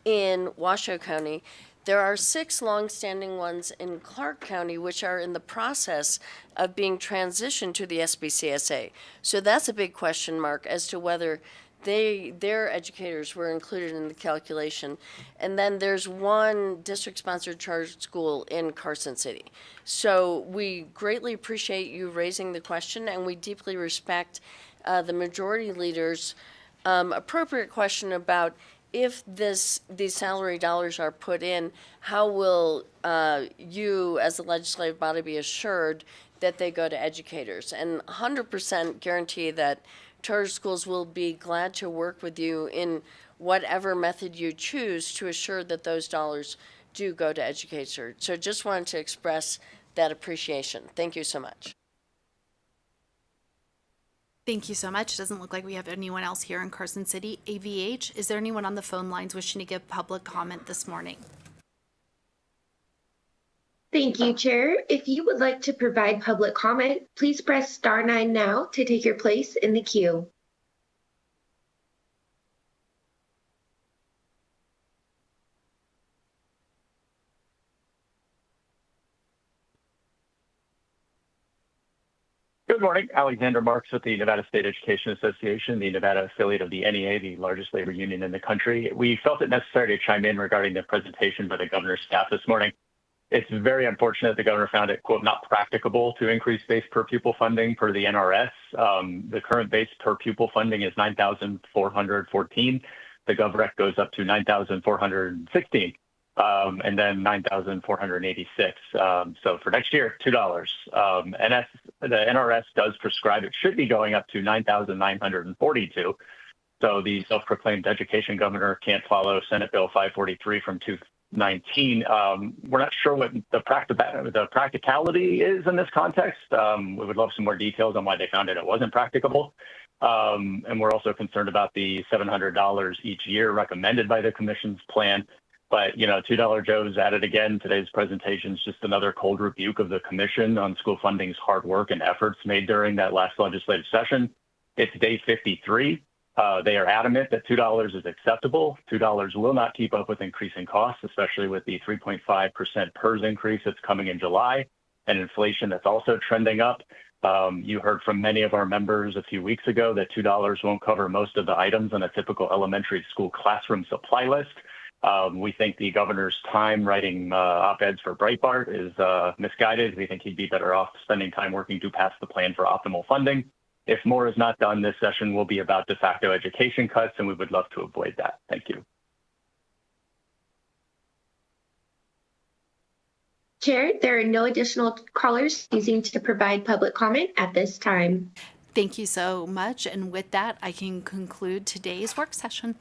in Washoe County. There are 6 long-standing ones in Clark County, which are in the process of being transitioned to the SBCSA. So that's a big question mark as to whether their educators were included in the calculation. And then there's 1 district-sponsored charter school in Carson City. So we greatly appreciate you raising the question, and we deeply respect the majority leader's appropriate question about if these salary dollars are put in, how will you as the legislative body be assured that they go to educators? And 100% guarantee that charter schools will be glad to work with you in whatever method you choose to assure that those dollars do go to educators. So just wanted to express that appreciation. Thank you so much. Thank you so much. It doesn't look like we have anyone else here in Carson City. AVH, is there anyone on the phone lines wishing to give public comment this morning? Thank you, Chair. If you would like to provide public comment, please press *9 now to take your place in the queue. Good morning. Alexander Marks with the Nevada State Education Association, the Nevada affiliate of the NEA, the largest labor union in the country. We felt it necessary to chime in regarding the presentation by the governor's staff this morning. It's very unfortunate the governor found it, quote, not practicable to increase base per pupil funding per the NRS. The current base per pupil funding is $9,414. The GovRec goes up to $9,416. and then 9,486. So for next year, $2. And as the NRS does prescribe, it should be going up to 9,942. So the self-proclaimed education governor can't follow Senate Bill 543 from 2019. We're not sure what the practicality is in this context. We would love some more details on why they found it wasn't practicable. And we're also concerned about the $700 each year recommended by the commission's plan. But, you know, $2 Joe's at it again. Today's presentation is just another cold rebuke of the commission on school funding's hard work and efforts made during that last legislative session. It's day 53. They are adamant that $2 is acceptable. $2 will not keep up with increasing costs, especially with the 3.5% PERS increase that's coming in July and inflation that's also trending up. You heard from many of our members a few weeks ago that $2 won't cover most of the items on a typical elementary school classroom supply list. We think the governor's time writing op-eds for Breitbart is misguided. We think he'd be better off spending time working to pass the plan for optimal funding. If more is not done, this session will be about de facto education cuts, and we would love to avoid that. Thank you. Chair, there are no additional callers choosing to provide public comment at this time. Thank you so much. And with that, I can conclude today's work session.